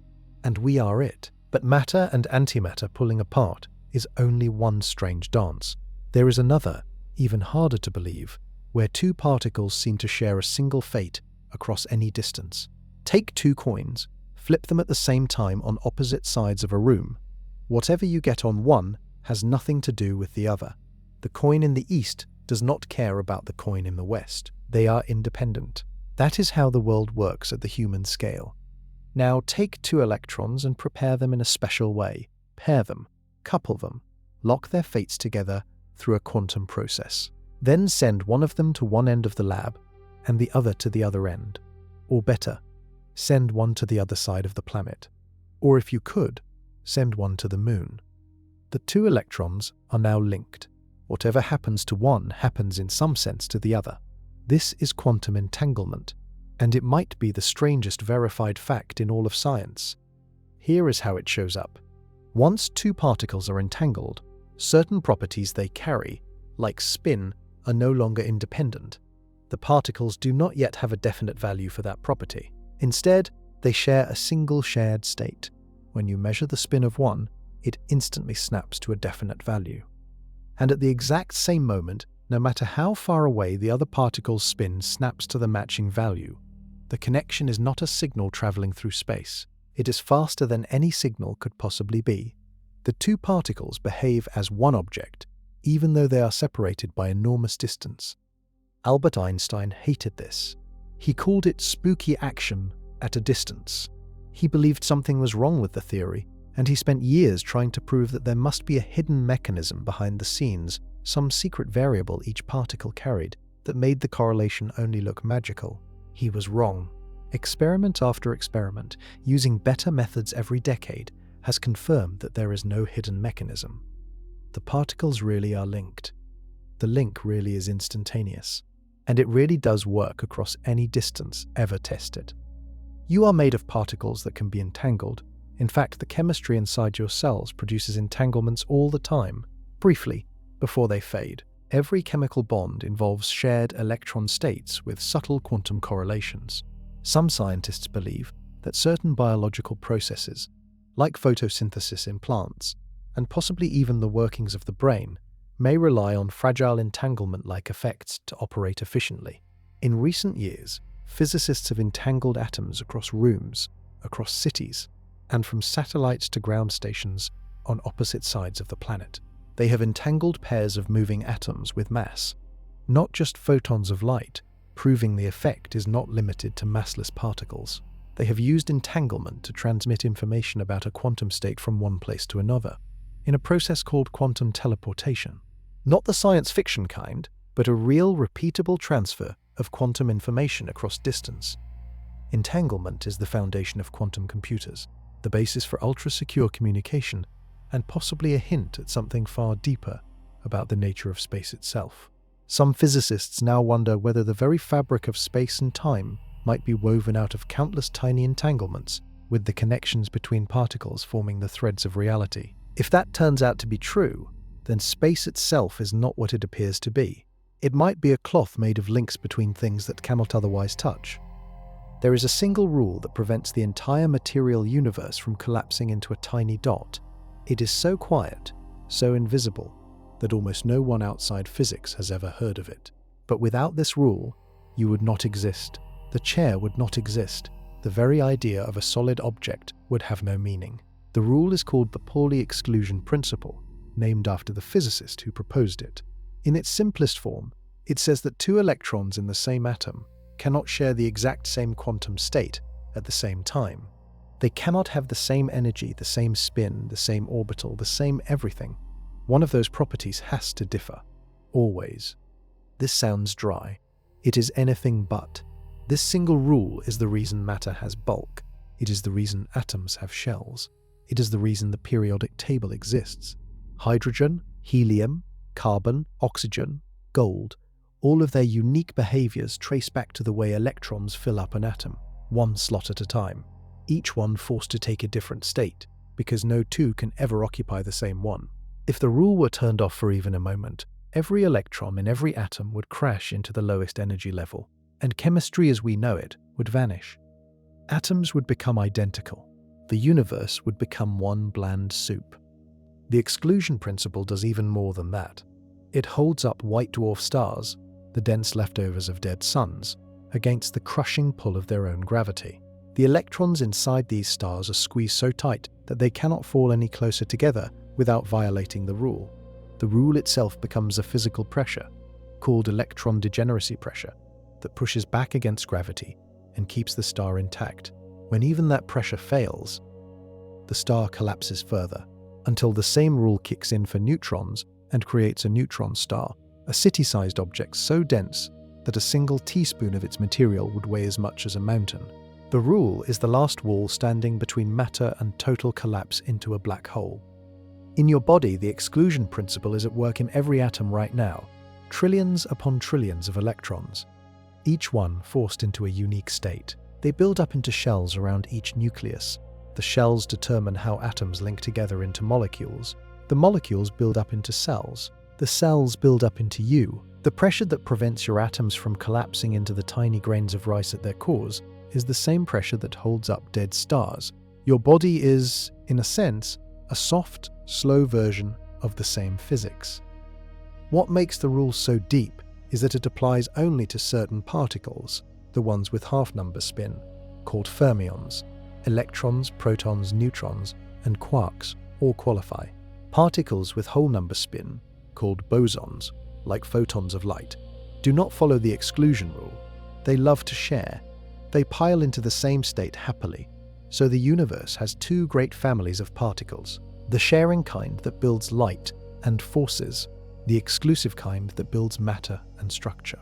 And we are it. But matter and antimatter pulling apart is only one strange dance. There is another, even harder to believe, where two particles seem to share a single fate across any distance. Take two coins, flip them at the same time on opposite sides of a room. Whatever you get on one has nothing to do with the other. The coin in the east does not care about the coin in the west. They are independent. That is how the world works at the human scale. Now take two electrons and prepare them in a special way. Pair them, couple them, lock their fates together through a quantum process. Then send one of them to one end of the lab and the other to the other end. Or better, send one to the other side of the planet. Or if you could, send one to the moon. The two electrons are now linked. Whatever happens to one happens in some sense to the other. This is quantum entanglement, and it might be the strangest verified fact in all of science. Here is how it shows up. Once two particles are entangled, certain properties they carry, like spin, are no longer independent. The particles do not yet have a definite value for that property. Instead, they share a single shared state. When you measure the spin of one, it instantly snaps to a definite value. And at the exact same moment, no matter how far away the other particle's spin snaps to the matching value, the connection is not a signal traveling through space. It is faster than any signal could possibly be. The two particles behave as one object, even though they are separated by enormous distance. Albert Einstein hated this. He called it spooky action at a distance. He believed something was wrong with the theory, and he spent years trying to prove that there must be a hidden mechanism behind the scenes, some secret variable each particle carried, that made the correlation only look magical. He was wrong. Experiment after experiment, using better methods every decade, has confirmed that there is no hidden mechanism. The particles really are linked. The link really is instantaneous, and it really does work across any distance ever tested. You are made of particles that can be entangled. In fact, the chemistry inside your cells produces entanglements all the time, briefly, before they fade. Every chemical bond involves shared electron states with subtle quantum correlations. Some scientists believe that certain biological processes, like photosynthesis in plants, and possibly even the workings of the brain, may rely on fragile entanglement-like effects to operate efficiently. In recent years, physicists have entangled atoms across rooms, across cities, and from satellites to ground stations on opposite sides of the planet. They have entangled pairs of moving atoms with mass, not just photons of light, proving the effect is not limited to massless particles. They have used entanglement to transmit information about a quantum state from one place to another, in a process called quantum teleportation. Not the science fiction kind, but a real, repeatable transfer of quantum information across distance. Entanglement is the foundation of quantum computers, the basis for ultra-secure communication, and possibly a hint at something far deeper about the nature of space itself. Some physicists now wonder whether the very fabric of space and time might be woven out of countless tiny entanglements, with the connections between particles forming the threads of reality. If that turns out to be true, then space itself is not what it appears to be. It might be a cloth made of links between things that cannot otherwise touch. There is a single rule that prevents the entire material universe from collapsing into a tiny dot. It is so quiet, so invisible, that almost no one outside physics has ever heard of it. But without this rule, you would not exist. The chair would not exist. The very idea of a solid object would have no meaning. The rule is called the Pauli exclusion principle, named after the physicist who proposed it. In its simplest form, it says that two electrons in the same atom cannot share the exact same quantum state at the same time. They cannot have the same energy, the same spin, the same orbital, the same everything. One of those properties has to differ. Always. This sounds dry. It is anything but. This single rule is the reason matter has bulk. It is the reason atoms have shells. It is the reason the periodic table exists. Hydrogen, helium, carbon, oxygen, gold, all of their unique behaviors trace back to the way electrons fill up an atom, one slot at a time, each one forced to take a different state, because no two can ever occupy the same one. If the rule were turned off for even a moment, every electron in every atom would crash into the lowest energy level, and chemistry as we know it would vanish. Atoms would become identical. The universe would become one bland soup. The exclusion principle does even more than that. It holds up white dwarf stars, the dense leftovers of dead suns, against the crushing pull of their own gravity. The electrons inside these stars are squeezed so tight that they cannot fall any closer together without violating the rule. The rule itself becomes a physical pressure, called electron degeneracy pressure, that pushes back against gravity and keeps the star intact. When even that pressure fails, the star collapses further, until the same rule kicks in for neutrons and creates a neutron star, a city-sized object so dense that a single teaspoon of its material would weigh as much as a mountain. The rule is the last wall standing between matter and total collapse into a black hole. In your body, the exclusion principle is at work in every atom right now, trillions upon trillions of electrons, each one forced into a unique state. They build up into shells around each nucleus. The shells determine how atoms link together into molecules. The molecules build up into cells. The cells build up into you. The pressure that prevents your atoms from collapsing into the tiny grains of rice at their cores is the same pressure that holds up dead stars. Your body is, in a sense, a soft, slow version of the same physics. What makes the rule so deep is that it applies only to certain particles, the ones with half-number spin, called fermions. Electrons, protons, neutrons, and quarks all qualify. Particles with whole number spin, called bosons, like photons of light, do not follow the exclusion rule. They love to share. They pile into the same state happily. So the universe has two great families of particles, the sharing kind that builds light and forces, the exclusive kind that builds matter and structure.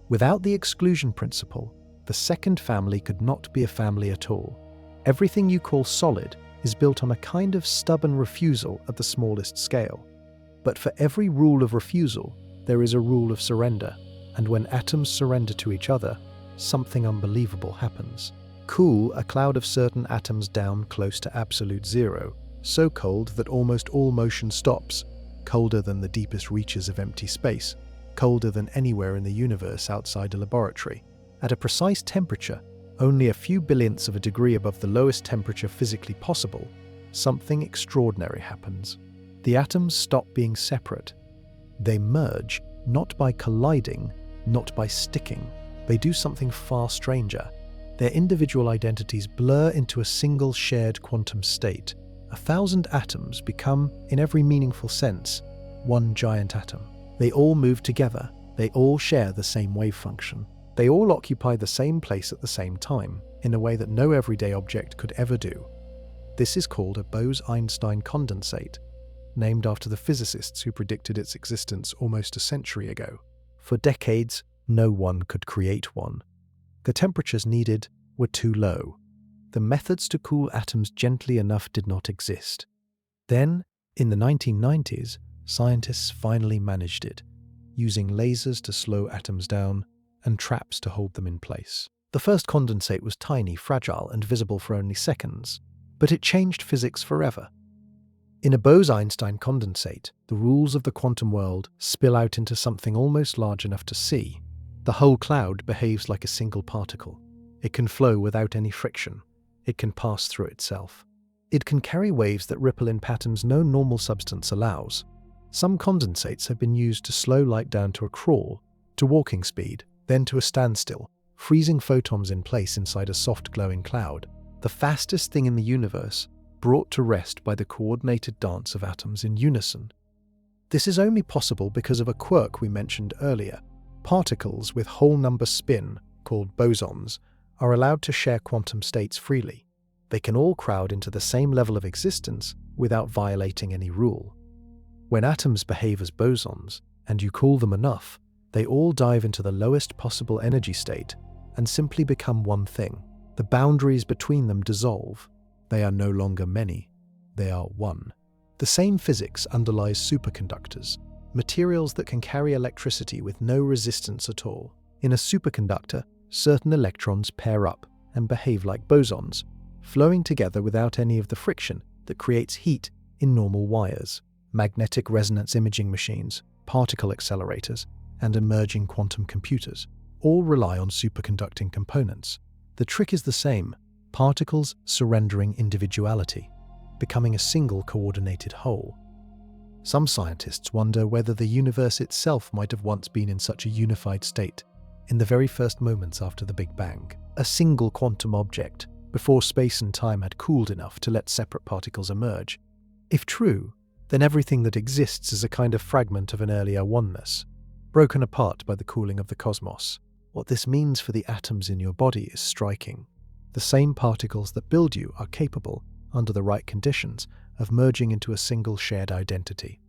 Without the exclusion principle, the second family could not be a family at all. Everything you call solid is built on a kind of stubborn refusal at the smallest scale. But for every rule of refusal, there is a rule of surrender, and when atoms surrender to each other, something unbelievable happens. Cool a cloud of certain atoms down close to absolute zero, so cold that almost all motion stops, colder than the deepest reaches of empty space, colder than anywhere in the universe outside a laboratory. At a precise temperature, only a few billionths of a degree above the lowest temperature physically possible, something extraordinary happens. The atoms stop being separate. They merge, not by colliding, not by sticking. They do something far stranger. Their individual identities blur into a single shared quantum state. 1,000 atoms become, in every meaningful sense, one giant atom. They all move together. They all share the same wave function. They all occupy the same place at the same time, in a way that no everyday object could ever do. This is called a Bose-Einstein condensate, named after the physicists who predicted its existence almost a century ago. For decades, no one could create one. The temperatures needed were too low. The methods to cool atoms gently enough did not exist. Then, in the 1990s, scientists finally managed it, using lasers to slow atoms down and traps to hold them in place. The first condensate was tiny, fragile, and visible for only seconds, but it changed physics forever. In a Bose-Einstein condensate, the rules of the quantum world spill out into something almost large enough to see. The whole cloud behaves like a single particle. It can flow without any friction. It can pass through itself. It can carry waves that ripple in patterns no normal substance allows. Some condensates have been used to slow light down to a crawl, to walking speed, then to a standstill, freezing photons in place inside a soft glowing cloud, the fastest thing in the universe, brought to rest by the coordinated dance of atoms in unison. This is only possible because of a quirk we mentioned earlier. Particles with whole number spin, called bosons, are allowed to share quantum states freely. They can all crowd into the same level of existence without violating any rule. When atoms behave as bosons, and you cool them enough, they all dive into the lowest possible energy state and simply become one thing. The boundaries between them dissolve. They are no longer many. They are one. The same physics underlies superconductors, materials that can carry electricity with no resistance at all. In a superconductor, certain electrons pair up and behave like bosons, flowing together without any of the friction that creates heat in normal wires. Magnetic resonance imaging machines, particle accelerators, and emerging quantum computers all rely on superconducting components. The trick is the same: particles surrendering individuality, becoming a single coordinated whole. Some scientists wonder whether the universe itself might have once been in such a unified state in the very first moments after the Big Bang, a single quantum object, before space and time had cooled enough to let separate particles emerge. If true, then everything that exists is a kind of fragment of an earlier oneness, broken apart by the cooling of the cosmos. What this means for the atoms in your body is striking. The same particles that build you are capable, under the right conditions, of merging into a single shared identity.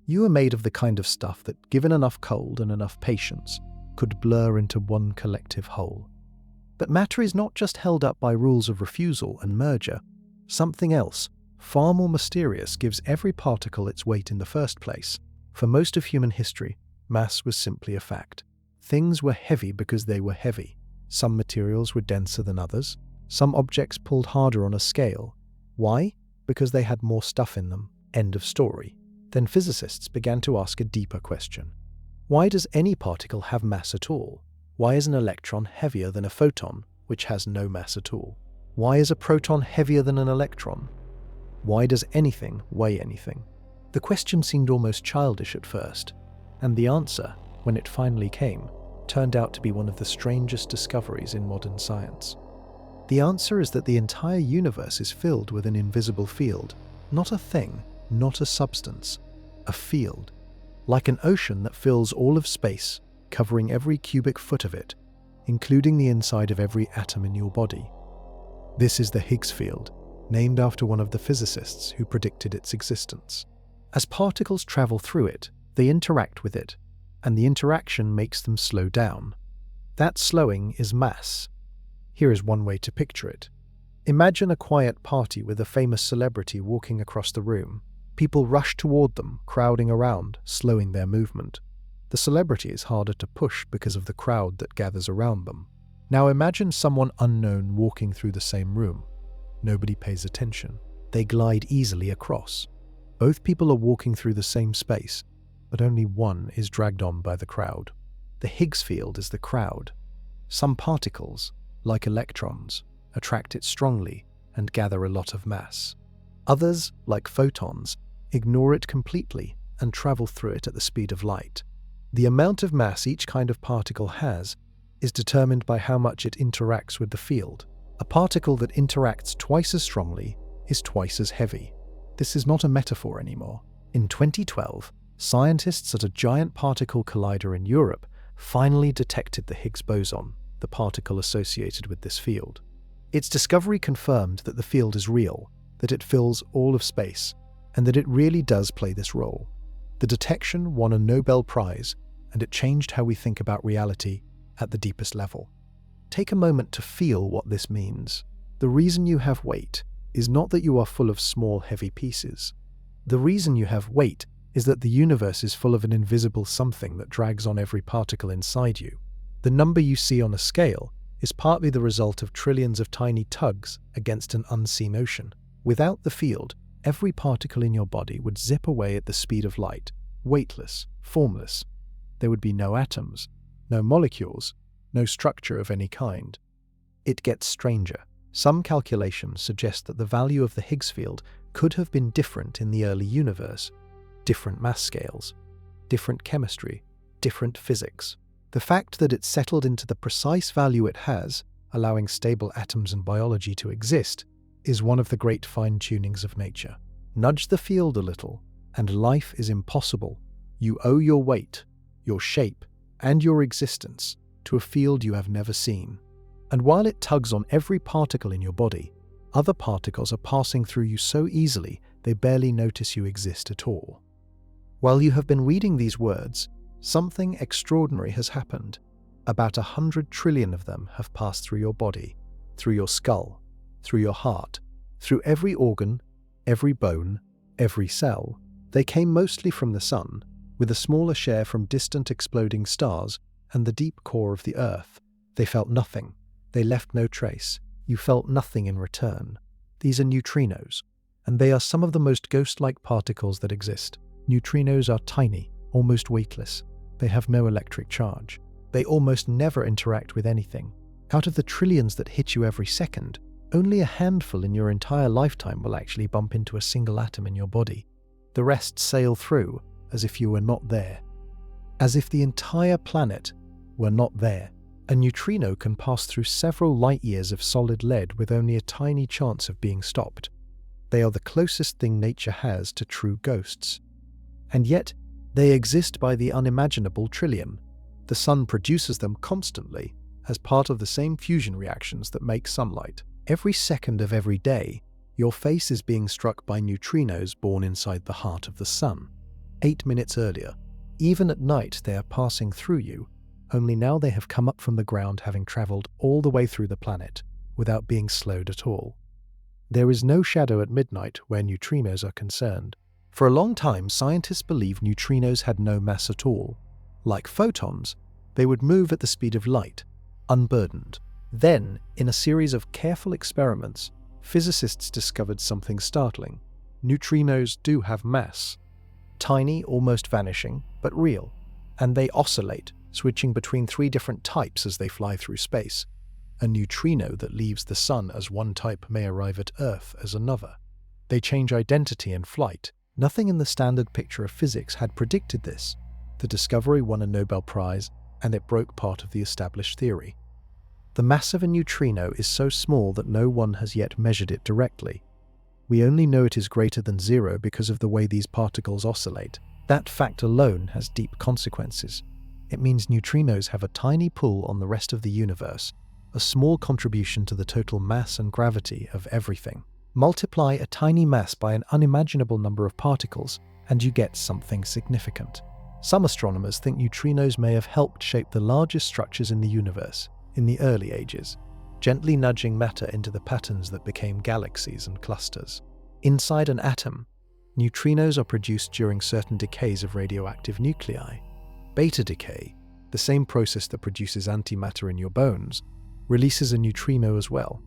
You are made of the kind of stuff that, given enough cold and enough patience, could blur into one collective whole. But matter is not just held up by rules of refusal and merger. Something else, far more mysterious, gives every particle its weight in the first place. For most of human history, mass was simply a fact. Things were heavy because they were heavy. Some materials were denser than others. Some objects pulled harder on a scale. Why? Because they had more stuff in them. End of story. Then physicists began to ask a deeper question. Why does any particle have mass at all? Why is an electron heavier than a photon, which has no mass at all? Why is a proton heavier than an electron? Why does anything weigh anything? The question seemed almost childish at first, and the answer, when it finally came, turned out to be one of the strangest discoveries in modern science. The answer is that the entire universe is filled with an invisible field, not a thing, not a substance, a field, like an ocean that fills all of space, covering every cubic foot of it, including the inside of every atom in your body. This is the Higgs field, named after one of the physicists who predicted its existence. As particles travel through it, they interact with it, and the interaction makes them slow down. That slowing is mass. Here is one way to picture it. Imagine a quiet party with a famous celebrity walking across the room. People rush toward them, crowding around, slowing their movement. The celebrity is harder to push because of the crowd that gathers around them. Now imagine someone unknown walking through the same room. Nobody pays attention. They glide easily across. Both people are walking through the same space, but only one is dragged on by the crowd. The Higgs field is the crowd. Some particles, like electrons, attract it strongly and gather a lot of mass. Others, like photons, ignore it completely and travel through it at the speed of light. The amount of mass each kind of particle has is determined by how much it interacts with the field. A particle that interacts twice as strongly is twice as heavy. This is not a metaphor anymore. In 2012, Scientists at a giant particle collider in Europe finally detected the Higgs boson, the particle associated with this field. Its discovery confirmed that the field is real, that it fills all of space, and that it really does play this role. The detection won a Nobel Prize, and it changed how we think about reality at the deepest level. Take a moment to feel what this means. The reason you have weight is not that you are full of small, heavy pieces. The reason you have weight is that the universe is full of an invisible something that drags on every particle inside you. The number you see on a scale is partly the result of trillions of tiny tugs against an unseen ocean. Without the field, every particle in your body would zip away at the speed of light, weightless, formless. There would be no atoms, no molecules, no structure of any kind. It gets stranger. Some calculations suggest that the value of the Higgs field could have been different in the early universe. Different mass scales, different chemistry, different physics. The fact that it settled into the precise value it has, allowing stable atoms and biology to exist, is one of the great fine-tunings of nature. Nudge the field a little, and life is impossible. You owe your weight, your shape, and your existence to a field you have never seen. And while it tugs on every particle in your body, other particles are passing through you so easily they barely notice you exist at all. While you have been reading these words, something extraordinary has happened. About 100 trillion of them have passed through your body, through your skull, through your heart, through every organ, every bone, every cell. They came mostly from the sun, with a smaller share from distant exploding stars and the deep core of the Earth. They felt nothing. They left no trace. You felt nothing in return. These are neutrinos, and they are some of the most ghost-like particles that exist. Neutrinos are tiny, almost weightless. They have no electric charge. They almost never interact with anything. Out of the trillions that hit you every second, only a handful in your entire lifetime will actually bump into a single atom in your body. The rest sail through as if you were not there. As if the entire planet were not there. A neutrino can pass through several light years of solid lead with only a tiny chance of being stopped. They are the closest thing nature has to true ghosts. And yet, they exist by the unimaginable trillion. The sun produces them constantly, as part of the same fusion reactions that make sunlight. Every second of every day, your face is being struck by neutrinos born inside the heart of the sun. 8 minutes earlier, even at night they are passing through you, only now they have come up from the ground having travelled all the way through the planet, without being slowed at all. There is no shadow at midnight where neutrinos are concerned. For a long time, scientists believed neutrinos had no mass at all. Like photons, they would move at the speed of light, unburdened. Then, in a series of careful experiments, physicists discovered something startling. Neutrinos do have mass. Tiny, almost vanishing, but real. And they oscillate, switching between 3 different types as they fly through space. A neutrino that leaves the sun as one type may arrive at Earth as another. They change identity in flight. Nothing in the standard picture of physics had predicted this. The discovery won a Nobel Prize, and it broke part of the established theory. The mass of a neutrino is so small that no one has yet measured it directly. We only know it is greater than 0 because of the way these particles oscillate. That fact alone has deep consequences. It means neutrinos have a tiny pull on the rest of the universe, a small contribution to the total mass and gravity of everything. Multiply a tiny mass by an unimaginable number of particles, and you get something significant. Some astronomers think neutrinos may have helped shape the largest structures in the universe in the early ages, gently nudging matter into the patterns that became galaxies and clusters. Inside an atom, neutrinos are produced during certain decays of radioactive nuclei. Beta decay, the same process that produces antimatter in your bones, releases a neutrino as well.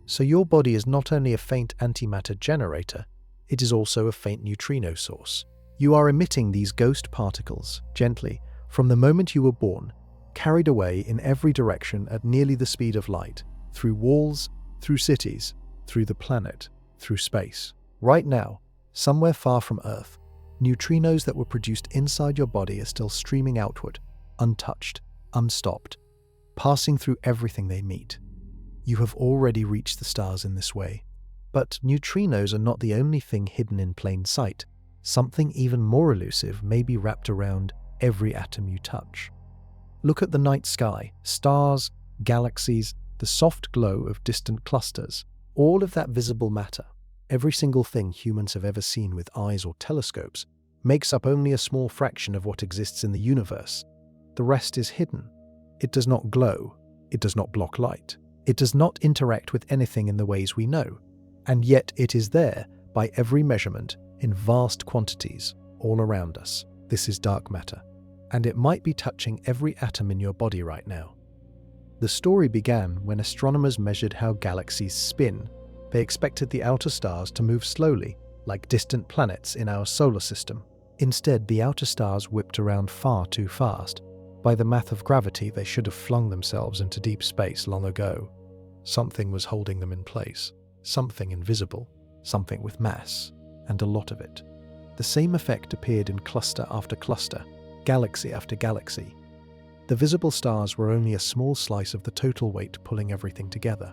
So your body is not only a faint antimatter generator, it is also a faint neutrino source. You are emitting these ghost particles, gently, from the moment you were born, carried away in every direction at nearly the speed of light, through walls, through cities, through the planet, through space. Right now, somewhere far from Earth, neutrinos that were produced inside your body are still streaming outward, untouched, unstopped, passing through everything they meet. You have already reached the stars in this way. But neutrinos are not the only thing hidden in plain sight. something even more elusive may be wrapped around every atom you touch. Look at the night sky, stars, galaxies, the soft glow of distant clusters. All of that visible matter, every single thing humans have ever seen with eyes or telescopes, makes up only a small fraction of what exists in the universe. The rest is hidden. It does not glow. It does not block light. It does not interact with anything in the ways we know. And yet it is there, by every measurement, in vast quantities, all around us. This is dark matter. And it might be touching every atom in your body right now. The story began when astronomers measured how galaxies spin. They expected the outer stars to move slowly, like distant planets in our solar system. Instead, the outer stars whipped around far too fast. By the math of gravity, they should have flung themselves into deep space long ago. Something was holding them in place. Something invisible. Something with mass. And a lot of it. The same effect appeared in cluster after cluster, galaxy after galaxy. The visible stars were only a small slice of the total weight pulling everything together.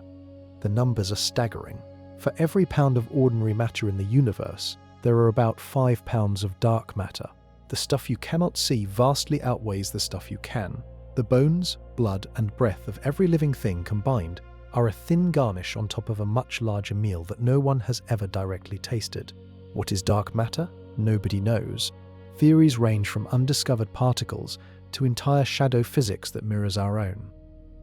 The numbers are staggering. For every pound of ordinary matter in the universe, there are about 5 pounds of dark matter. The stuff you cannot see vastly outweighs the stuff you can. The bones, blood, and breath of every living thing combined are a thin garnish on top of a much larger meal that no one has ever directly tasted. What is dark matter? Nobody knows. Theories range from undiscovered particles to entire shadow physics that mirrors our own.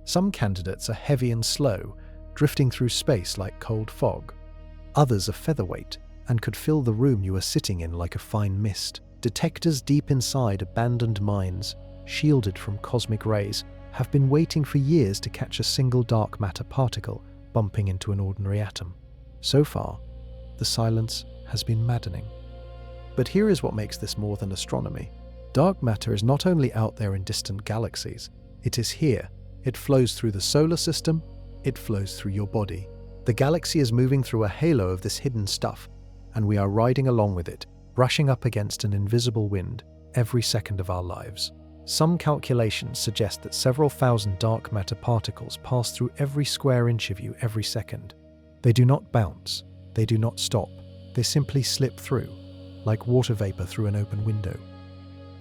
Some candidates are heavy and slow, drifting through space like cold fog. Others are featherweight and could fill the room you are sitting in like a fine mist. Detectors deep inside abandoned mines, shielded from cosmic rays, have been waiting for years to catch a single dark matter particle bumping into an ordinary atom. So far, the silence has been maddening. But here is what makes this more than astronomy. Dark matter is not only out there in distant galaxies, it is here. It flows through the solar system, it flows through your body. The galaxy is moving through a halo of this hidden stuff, and we are riding along with it, brushing up against an invisible wind every second of our lives. Some calculations suggest that several thousand dark matter particles pass through every square inch of you every second. They do not bounce, they do not stop, they simply slip through, like water vapor through an open window.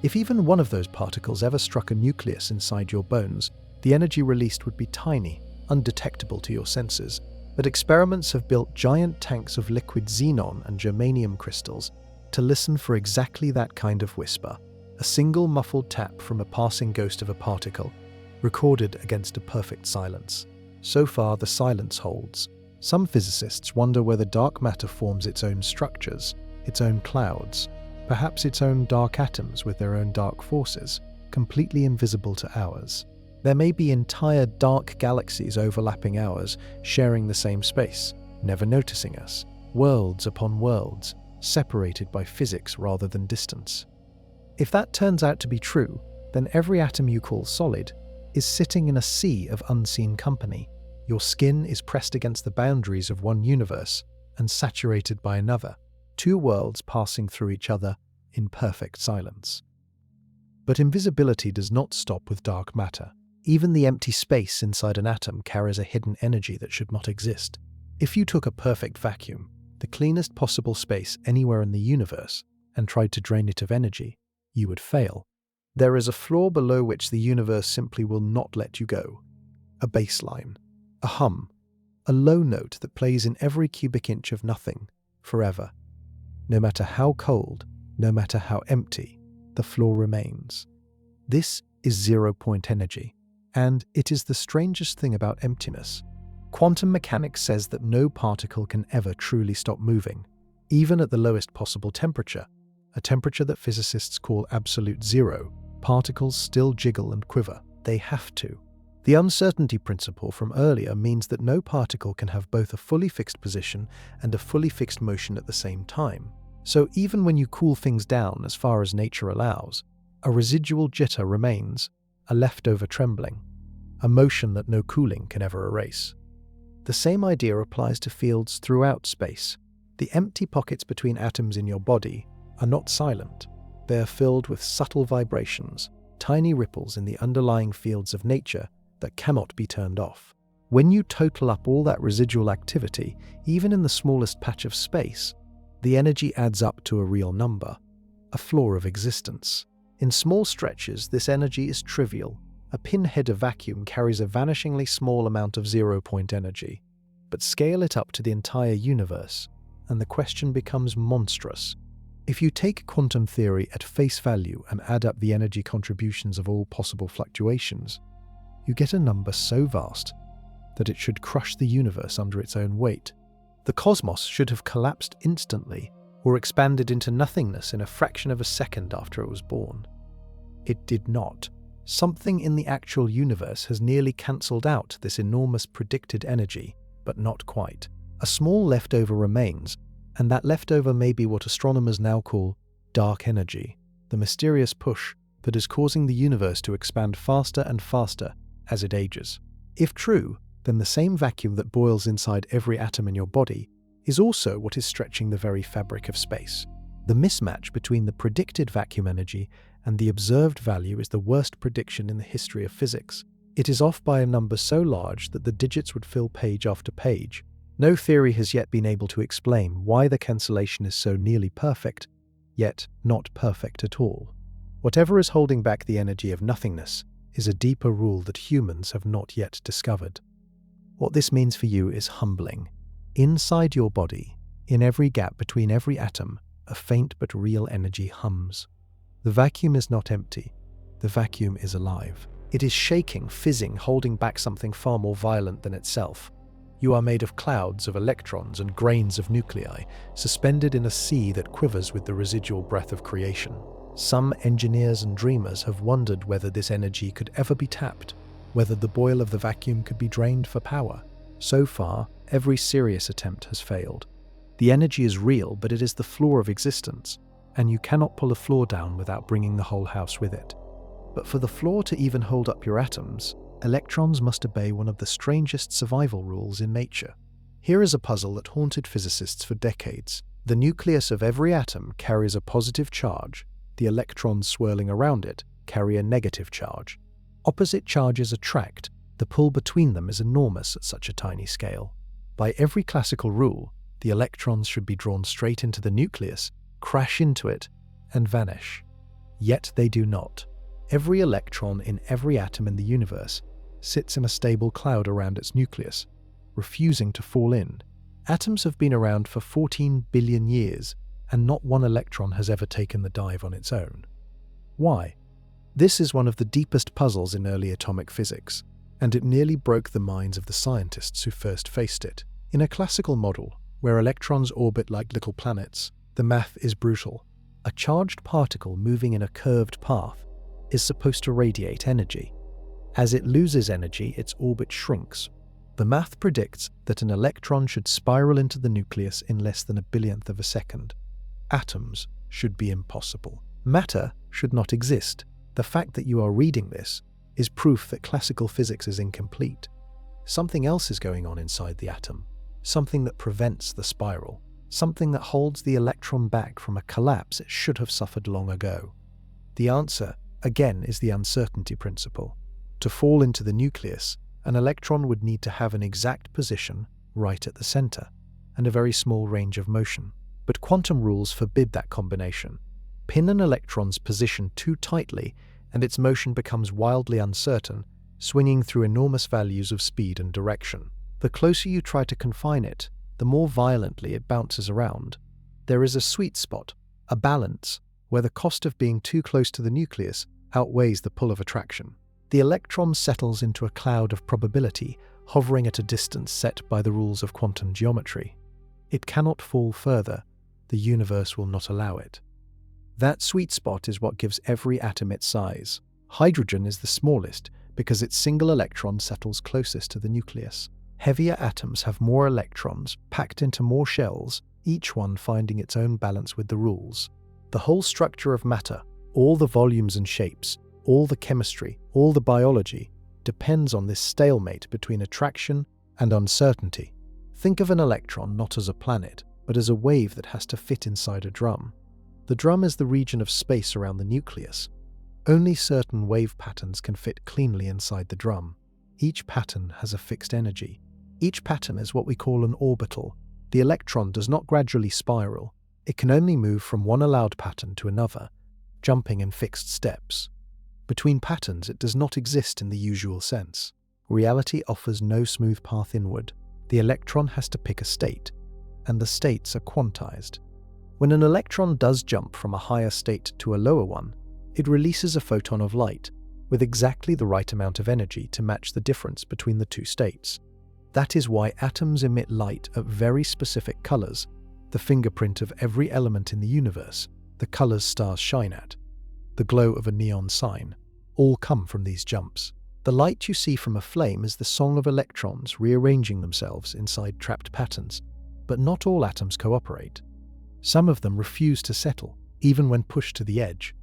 If even one of those particles ever struck a nucleus inside your bones, the energy released would be tiny, undetectable to your senses. But experiments have built giant tanks of liquid xenon and germanium crystals to listen for exactly that kind of whisper, a single muffled tap from a passing ghost of a particle, recorded against a perfect silence. So far, the silence holds. Some physicists wonder whether dark matter forms its own structures, its own clouds, perhaps its own dark atoms with their own dark forces, completely invisible to ours. There may be entire dark galaxies overlapping ours, sharing the same space, never noticing us, worlds upon worlds, separated by physics rather than distance. If that turns out to be true, then every atom you call solid is sitting in a sea of unseen company. Your skin is pressed against the boundaries of one universe and saturated by another, two worlds passing through each other in perfect silence. But invisibility does not stop with dark matter. Even the empty space inside an atom carries a hidden energy that should not exist. If you took a perfect vacuum, the cleanest possible space anywhere in the universe, and tried to drain it of energy, you would fail. There is a floor below which the universe simply will not let you go. A baseline, a hum, a low note that plays in every cubic inch of nothing, forever. No matter how cold, no matter how empty, the floor remains. This is zero-point energy, and it is the strangest thing about emptiness. Quantum mechanics says that no particle can ever truly stop moving, even at the lowest possible temperature, a temperature that physicists call absolute zero. Particles still jiggle and quiver. They have to. The uncertainty principle from earlier means that no particle can have both a fully fixed position and a fully fixed motion at the same time. So even when you cool things down as far as nature allows, a residual jitter remains, a leftover trembling, a motion that no cooling can ever erase. The same idea applies to fields throughout space. The empty pockets between atoms in your body are not silent. They are filled with subtle vibrations, tiny ripples in the underlying fields of nature that cannot be turned off. When you total up all that residual activity, even in the smallest patch of space, The energy adds up to a real number, a flaw of existence. In small stretches, this energy is trivial. A pinhead of vacuum carries a vanishingly small amount of zero-point energy. But scale it up to the entire universe, and the question becomes monstrous. If you take quantum theory at face value and add up the energy contributions of all possible fluctuations, you get a number so vast that it should crush the universe under its own weight. The cosmos should have collapsed instantly or expanded into nothingness in a fraction of a second after it was born. It did not. Something in the actual universe has nearly cancelled out this enormous predicted energy, but not quite. A small leftover remains, and that leftover may be what astronomers now call dark energy, the mysterious push that is causing the universe to expand faster and faster as it ages. If true, then the same vacuum that boils inside every atom in your body is also what is stretching the very fabric of space. The mismatch between the predicted vacuum energy and the observed value is the worst prediction in the history of physics. It is off by a number so large that the digits would fill page after page. No theory has yet been able to explain why the cancellation is so nearly perfect, yet not perfect at all. Whatever is holding back the energy of nothingness is a deeper rule that humans have not yet discovered. What this means for you is humbling. Inside your body, in every gap between every atom, a faint but real energy hums. The vacuum is not empty. The vacuum is alive. It is shaking, fizzing, holding back something far more violent than itself. You are made of clouds of electrons and grains of nuclei, suspended in a sea that quivers with the residual breath of creation. Some engineers and dreamers have wondered whether this energy could ever be tapped, whether the boil of the vacuum could be drained for power. So far, every serious attempt has failed. The energy is real, but it is the floor of existence, and you cannot pull a floor down without bringing the whole house with it. But for the floor to even hold up your atoms, electrons must obey one of the strangest survival rules in nature. Here is a puzzle that haunted physicists for decades. The nucleus of every atom carries a positive charge. The electrons swirling around it carry a negative charge. Opposite charges attract. The pull between them is enormous at such a tiny scale. By every classical rule, the electrons should be drawn straight into the nucleus, crash into it, and vanish. Yet they do not. Every electron in every atom in the universe sits in a stable cloud around its nucleus, refusing to fall in. Atoms have been around for 14 billion years, and not one electron has ever taken the dive on its own. Why? This is one of the deepest puzzles in early atomic physics, and it nearly broke the minds of the scientists who first faced it. In a classical model, where electrons orbit like little planets, the math is brutal. A charged particle moving in a curved path is supposed to radiate energy. As it loses energy, its orbit shrinks. The math predicts that an electron should spiral into the nucleus in less than a billionth of a second. Atoms should be impossible. Matter should not exist. The fact that you are reading this is proof that classical physics is incomplete. Something else is going on inside the atom. Something that prevents the spiral. Something that holds the electron back from a collapse it should have suffered long ago. The answer, again, is the uncertainty principle. To fall into the nucleus, an electron would need to have an exact position right at the center, and a very small range of motion. But quantum rules forbid that combination. Pin an electron's position too tightly, and its motion becomes wildly uncertain, swinging through enormous values of speed and direction. The closer you try to confine it, the more violently it bounces around. There is a sweet spot, a balance, where the cost of being too close to the nucleus outweighs the pull of attraction. The electron settles into a cloud of probability, hovering at a distance set by the rules of quantum geometry. It cannot fall further. The universe will not allow it. That sweet spot is what gives every atom its size. Hydrogen is the smallest because its single electron settles closest to the nucleus. Heavier atoms have more electrons packed into more shells, each one finding its own balance with the rules. The whole structure of matter, all the volumes and shapes, all the chemistry, all the biology, depends on this stalemate between attraction and uncertainty. Think of an electron not as a planet, but as a wave that has to fit inside a drum. The drum is the region of space around the nucleus. Only certain wave patterns can fit cleanly inside the drum. Each pattern has a fixed energy. Each pattern is what we call an orbital. The electron does not gradually spiral. It can only move from one allowed pattern to another, jumping in fixed steps. Between patterns, it does not exist in the usual sense. Reality offers no smooth path inward. The electron has to pick a state, and the states are quantized. When an electron does jump from a higher state to a lower one, it releases a photon of light with exactly the right amount of energy to match the difference between the two states. That is why atoms emit light at very specific colors, the fingerprint of every element in the universe, the colors stars shine at, the glow of a neon sign, all come from these jumps. The light you see from a flame is the song of electrons rearranging themselves inside trapped patterns, but not all atoms cooperate. Some of them refuse to settle, even when pushed to the edge.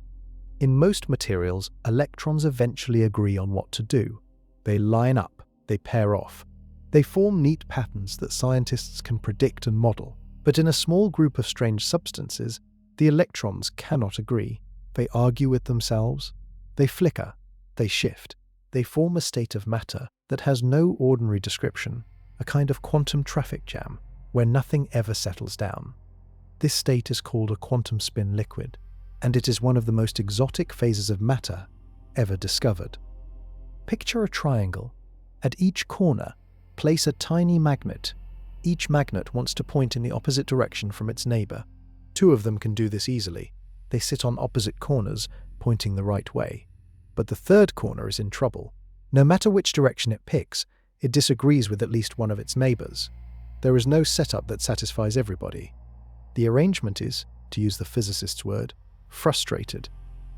In most materials, electrons eventually agree on what to do. They line up, they pair off. They form neat patterns that scientists can predict and model. But in a small group of strange substances, the electrons cannot agree. They argue with themselves. They flicker. They shift. They form a state of matter that has no ordinary description, a kind of quantum traffic jam, where nothing ever settles down. This state is called a quantum spin liquid, and it is one of the most exotic phases of matter ever discovered. Picture a triangle. At each corner, place a tiny magnet. Each magnet wants to point in the opposite direction from its neighbor. Two of them can do this easily. They sit on opposite corners, pointing the right way. But the third corner is in trouble. No matter which direction it picks, it disagrees with at least one of its neighbors. There is no setup that satisfies everybody. The arrangement is, to use the physicist's word, frustrated.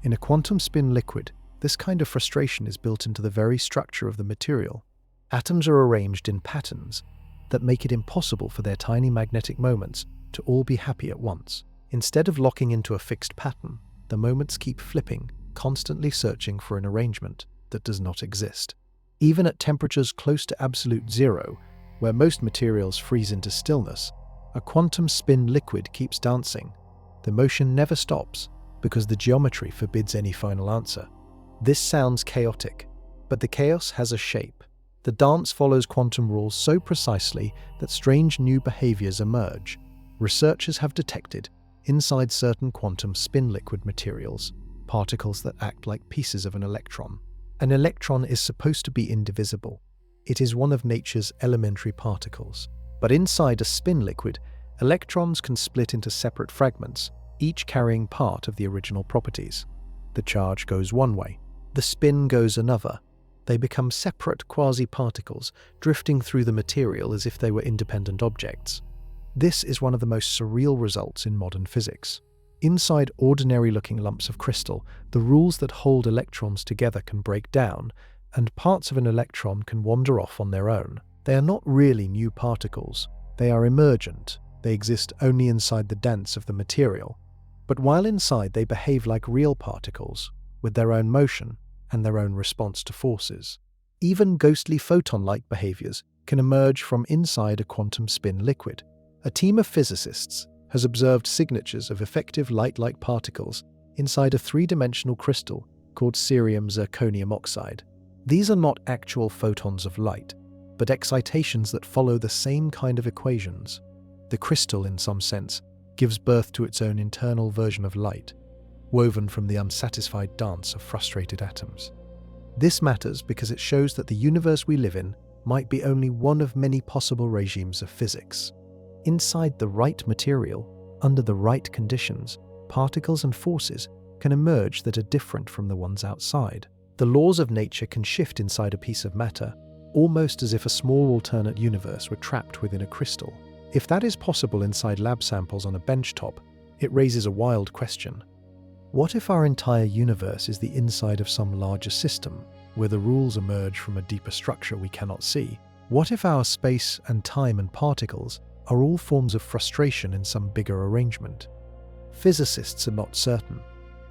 In a quantum spin liquid, this kind of frustration is built into the very structure of the material. Atoms are arranged in patterns that make it impossible for their tiny magnetic moments to all be happy at once. Instead of locking into a fixed pattern, the moments keep flipping, constantly searching for an arrangement that does not exist. Even at temperatures close to absolute zero, where most materials freeze into stillness, a quantum spin liquid keeps dancing. The motion never stops, because the geometry forbids any final answer. This sounds chaotic, but the chaos has a shape. The dance follows quantum rules so precisely that strange new behaviors emerge. Researchers have detected, inside certain quantum spin liquid materials, particles that act like pieces of an electron. An electron is supposed to be indivisible. It is one of nature's elementary particles. But inside a spin liquid, electrons can split into separate fragments, each carrying part of the original properties. The charge goes one way, the spin goes another. They become separate quasi-particles, drifting through the material as if they were independent objects. This is one of the most surreal results in modern physics. Inside ordinary-looking lumps of crystal, the rules that hold electrons together can break down, and parts of an electron can wander off on their own. They are not really new particles. They are emergent. They exist only inside the dance of the material. But while inside, they behave like real particles, with their own motion and their own response to forces. Even ghostly photon-like behaviors can emerge from inside a quantum spin liquid. A team of physicists has observed signatures of effective light-like particles inside a three-dimensional crystal called cerium zirconium oxide. These are not actual photons of light, but excitations that follow the same kind of equations. The crystal, in some sense, gives birth to its own internal version of light, woven from the unsatisfied dance of frustrated atoms. This matters because it shows that the universe we live in might be only one of many possible regimes of physics. Inside the right material, under the right conditions, particles and forces can emerge that are different from the ones outside. The laws of nature can shift inside a piece of matter, almost as if a small alternate universe were trapped within a crystal. If that is possible inside lab samples on a benchtop, it raises a wild question. What if our entire universe is the inside of some larger system, where the rules emerge from a deeper structure we cannot see? What if our space and time and particles are all forms of frustration in some bigger arrangement? Physicists are not certain,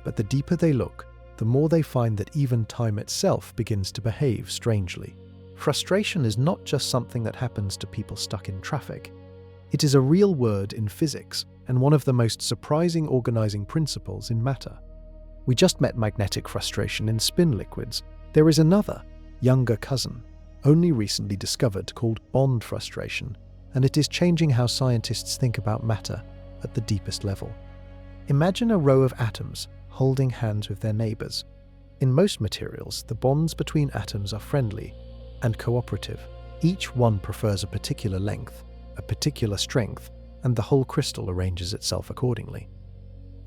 but the deeper they look, the more they find that even time itself begins to behave strangely. Frustration is not just something that happens to people stuck in traffic. It is a real word in physics and one of the most surprising organizing principles in matter. We just met magnetic frustration in spin liquids. There is another, younger cousin, only recently discovered, called bond frustration, and it is changing how scientists think about matter at the deepest level. Imagine a row of atoms holding hands with their neighbors. In most materials, the bonds between atoms are friendly and cooperative. Each one prefers a particular length, a particular strength, and the whole crystal arranges itself accordingly.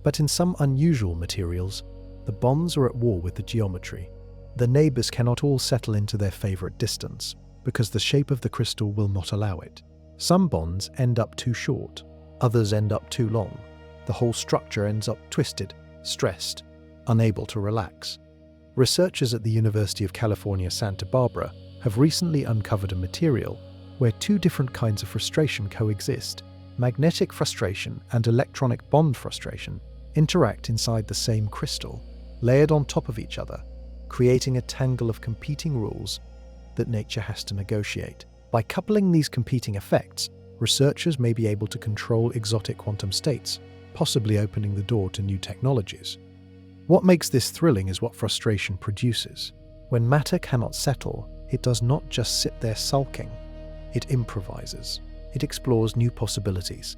But in some unusual materials, the bonds are at war with the geometry. The neighbors cannot all settle into their favorite distance, because the shape of the crystal will not allow it. Some bonds end up too short, others end up too long. The whole structure ends up twisted, stressed, unable to relax. Researchers at the University of California, Santa Barbara have recently uncovered a material where two different kinds of frustration coexist. Magnetic frustration and electronic bond frustration interact inside the same crystal, layered on top of each other, creating a tangle of competing rules that nature has to negotiate. By coupling these competing effects, researchers may be able to control exotic quantum states, possibly opening the door to new technologies. What makes this thrilling is what frustration produces. When matter cannot settle, it does not just sit there sulking. It improvises. It explores new possibilities.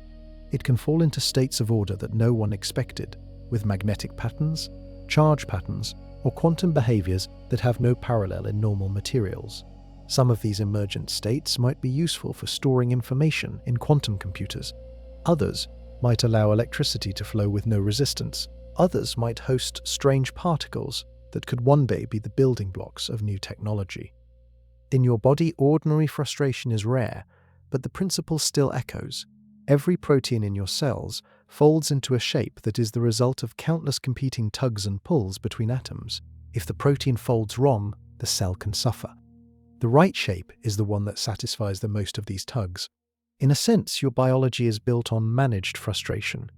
It can fall into states of order that no one expected, with magnetic patterns, charge patterns, or quantum behaviors that have no parallel in normal materials. Some of these emergent states might be useful for storing information in quantum computers. Others might allow electricity to flow with no resistance. Others might host strange particles that could one day be the building blocks of new technology. In your body, ordinary frustration is rare, but the principle still echoes. Every protein in your cells folds into a shape that is the result of countless competing tugs and pulls between atoms. If the protein folds wrong, the cell can suffer. The right shape is the one that satisfies the most of these tugs. In a sense, your biology is built on managed frustration.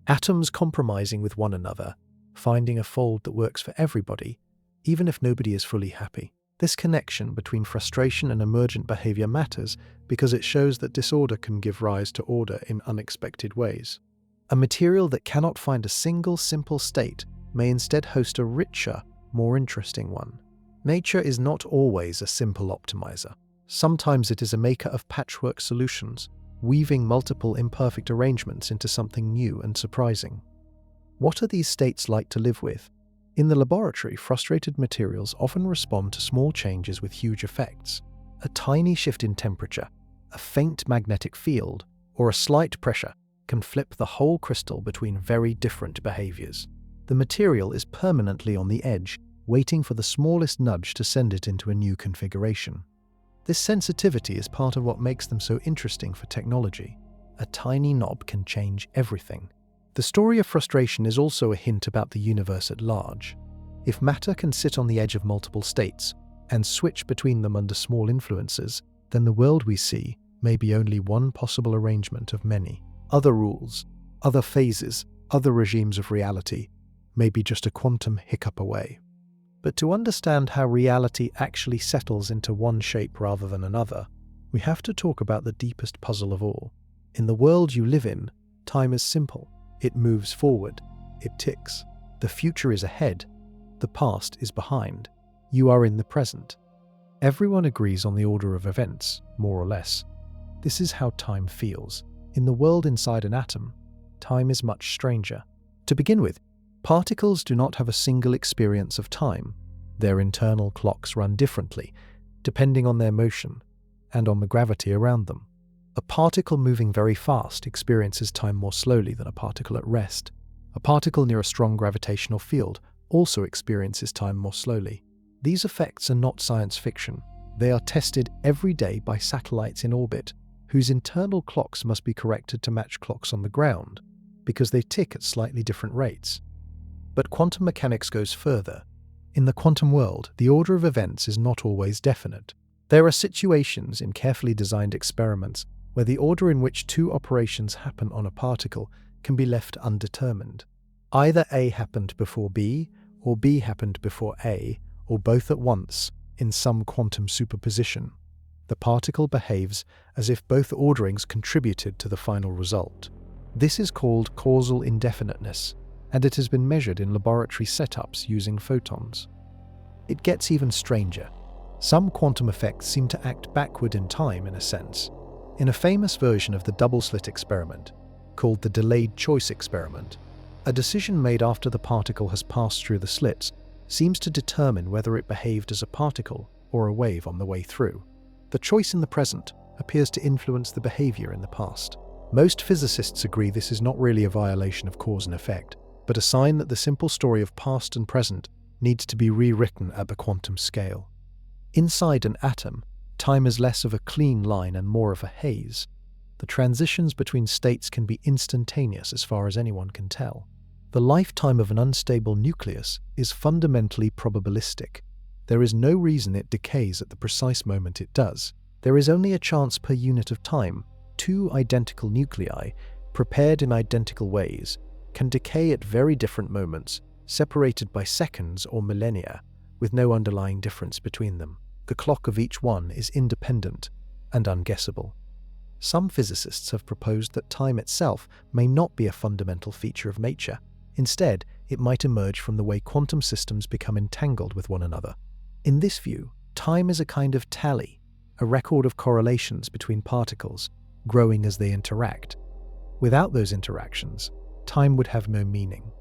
Atoms compromising with one another, finding a fold that works for everybody, even if nobody is fully happy. This connection between frustration and emergent behavior matters because it shows that disorder can give rise to order in unexpected ways. A material that cannot find a single simple state may instead host a richer, more interesting one. Nature is not always a simple optimizer. Sometimes it is a maker of patchwork solutions, weaving multiple imperfect arrangements into something new and surprising. What are these states like to live with? In the laboratory, frustrated materials often respond to small changes with huge effects. A tiny shift in temperature, a faint magnetic field, or a slight pressure can flip the whole crystal between very different behaviors. The material is permanently on the edge, waiting for the smallest nudge to send it into a new configuration. This sensitivity is part of what makes them so interesting for technology. A tiny knob can change everything. The story of frustration is also a hint about the universe at large. If matter can sit on the edge of multiple states and switch between them under small influences, then the world we see may be only one possible arrangement of many. Other rules, other phases, other regimes of reality may be just a quantum hiccup away. But to understand how reality actually settles into one shape rather than another, we have to talk about the deepest puzzle of all. In the world you live in, time is simple. It moves forward. It ticks. The future is ahead. The past is behind. You are in the present. Everyone agrees on the order of events, more or less. This is how time feels. In the world inside an atom, time is much stranger. To begin with, particles do not have a single experience of time. Their internal clocks run differently, depending on their motion and on the gravity around them. A particle moving very fast experiences time more slowly than a particle at rest. A particle near a strong gravitational field also experiences time more slowly. These effects are not science fiction. They are tested every day by satellites in orbit, whose internal clocks must be corrected to match clocks on the ground, because they tick at slightly different rates. But quantum mechanics goes further. In the quantum world, the order of events is not always definite. There are situations in carefully designed experiments where the order in which two operations happen on a particle can be left undetermined. Either A happened before B, or B happened before A, or both at once, in some quantum superposition. The particle behaves as if both orderings contributed to the final result. This is called causal indefiniteness, and it has been measured in laboratory setups using photons. It gets even stranger. Some quantum effects seem to act backward in time in a sense. In a famous version of the double-slit experiment, called the delayed choice experiment. A decision made after the particle has passed through the slits seems to determine whether it behaved as a particle or a wave on the way through. The choice in the present appears to influence the behavior in the past. Most physicists agree this is not really a violation of cause and effect, but a sign that the simple story of past and present needs to be rewritten at the quantum scale. Inside an atom, time is less of a clean line and more of a haze. The transitions between states can be instantaneous as far as anyone can tell. The lifetime of an unstable nucleus is fundamentally probabilistic. There is no reason it decays at the precise moment it does. There is only a chance per unit of time. Two identical nuclei, prepared in identical ways, can decay at very different moments, separated by seconds or millennia, with no underlying difference between them. The clock of each one is independent and unguessable. Some physicists have proposed that time itself may not be a fundamental feature of nature. Instead, it might emerge from the way quantum systems become entangled with one another. In this view, time is a kind of tally, a record of correlations between particles, growing as they interact. Without those interactions, time would have no meaning.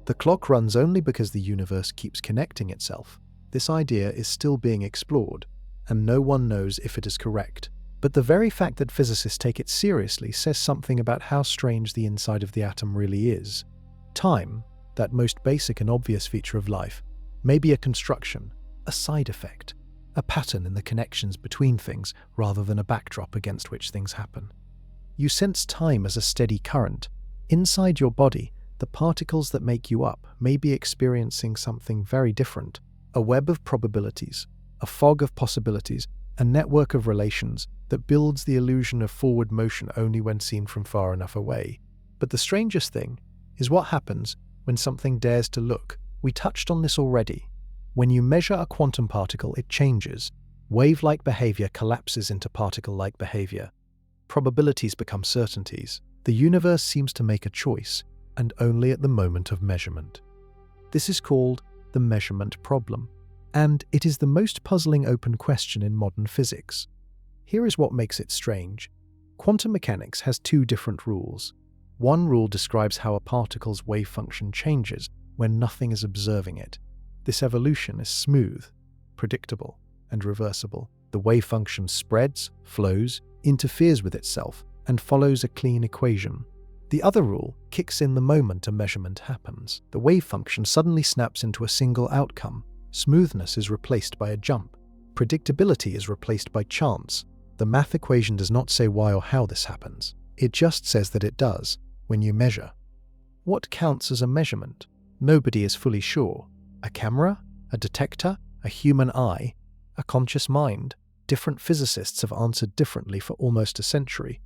The clock runs only because the universe keeps connecting itself. This idea is still being explored, and no one knows if it is correct. But the very fact that physicists take it seriously says something about how strange the inside of the atom really is. Time, that most basic and obvious feature of life, may be a construction, a side effect, a pattern in the connections between things rather than a backdrop against which things happen. You sense time as a steady current. Inside your body, the particles that make you up may be experiencing something very different, a web of probabilities, a fog of possibilities, a network of relations that builds the illusion of forward motion only when seen from far enough away. But the strangest thing is what happens when something dares to look. We touched on this already. When you measure a quantum particle, it changes. Wave-like behavior collapses into particle-like behavior. Probabilities become certainties. The universe seems to make a choice, and only at the moment of measurement. This is called the measurement problem, and it is the most puzzling open question in modern physics. Here is what makes it strange. Quantum mechanics has two different rules. One rule describes how a particle's wave function changes when nothing is observing it. This evolution is smooth, predictable, and reversible. The wave function spreads, flows, interferes with itself, and follows a clean equation. The other rule kicks in the moment a measurement happens. The wave function suddenly snaps into a single outcome. Smoothness is replaced by a jump. Predictability is replaced by chance. The math equation does not say why or how this happens. It just says that it does, when you measure. What counts as a measurement? Nobody is fully sure. A camera? A detector? A human eye? A conscious mind? Different physicists have answered differently for almost a century.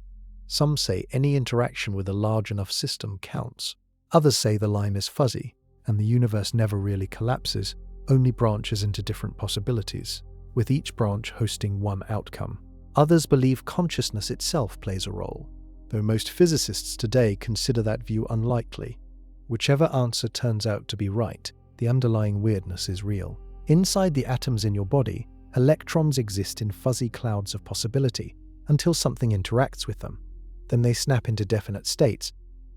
Some say any interaction with a large enough system counts. Others say the line is fuzzy, and the universe never really collapses, only branches into different possibilities, with each branch hosting one outcome. Others believe consciousness itself plays a role, though most physicists today consider that view unlikely. Whichever answer turns out to be right, the underlying weirdness is real. Inside the atoms in your body, electrons exist in fuzzy clouds of possibility until something interacts with them. Then they snap into definite states,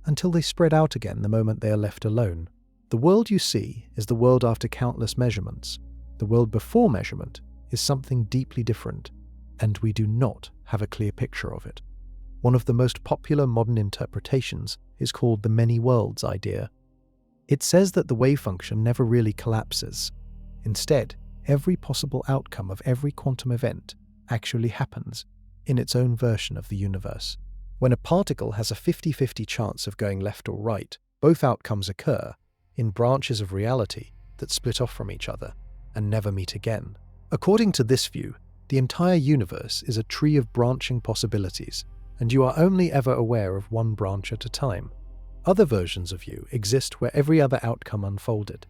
until they spread out again the moment they are left alone. The world you see is the world after countless measurements. The world before measurement is something deeply different, and we do not have a clear picture of it. One of the most popular modern interpretations is called the many worlds idea. It says that the wave function never really collapses. Instead, every possible outcome of every quantum event actually happens in its own version of the universe. When a particle has a 50-50 chance of going left or right, both outcomes occur in branches of reality that split off from each other and never meet again. According to this view, the entire universe is a tree of branching possibilities, and you are only ever aware of one branch at a time. Other versions of you exist where every other outcome unfolded.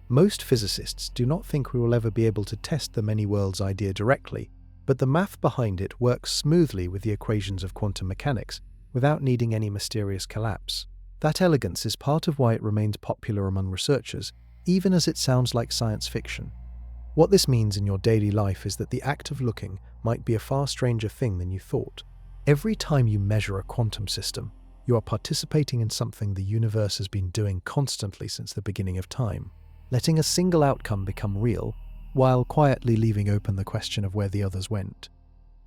Most physicists do not think we will ever be able to test the many worlds idea directly, but the math behind it works smoothly with the equations of quantum mechanics without needing any mysterious collapse. That elegance is part of why it remains popular among researchers, even as it sounds like science fiction. What this means in your daily life is that the act of looking might be a far stranger thing than you thought. Every time you measure a quantum system, You are participating in something the universe has been doing constantly since the beginning of time, letting a single outcome become real, while quietly leaving open the question of where the others went.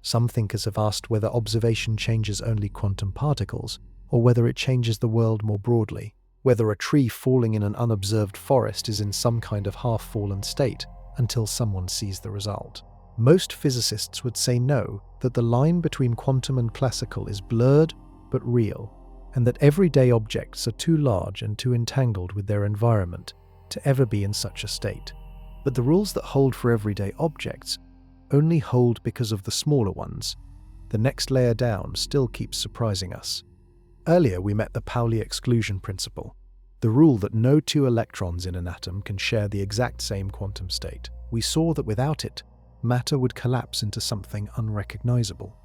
Some thinkers have asked whether observation changes only quantum particles, or whether it changes the world more broadly, whether a tree falling in an unobserved forest is in some kind of half-fallen state until someone sees the result. Most physicists would say no, that the line between quantum and classical is blurred but real, and that everyday objects are too large and too entangled with their environment to ever be in such a state. But the rules that hold for everyday objects only hold because of the smaller ones. The next layer down still keeps surprising us. Earlier we met the Pauli exclusion principle, the rule that no two electrons in an atom can share the exact same quantum state. We saw that without it, matter would collapse into something unrecognizable.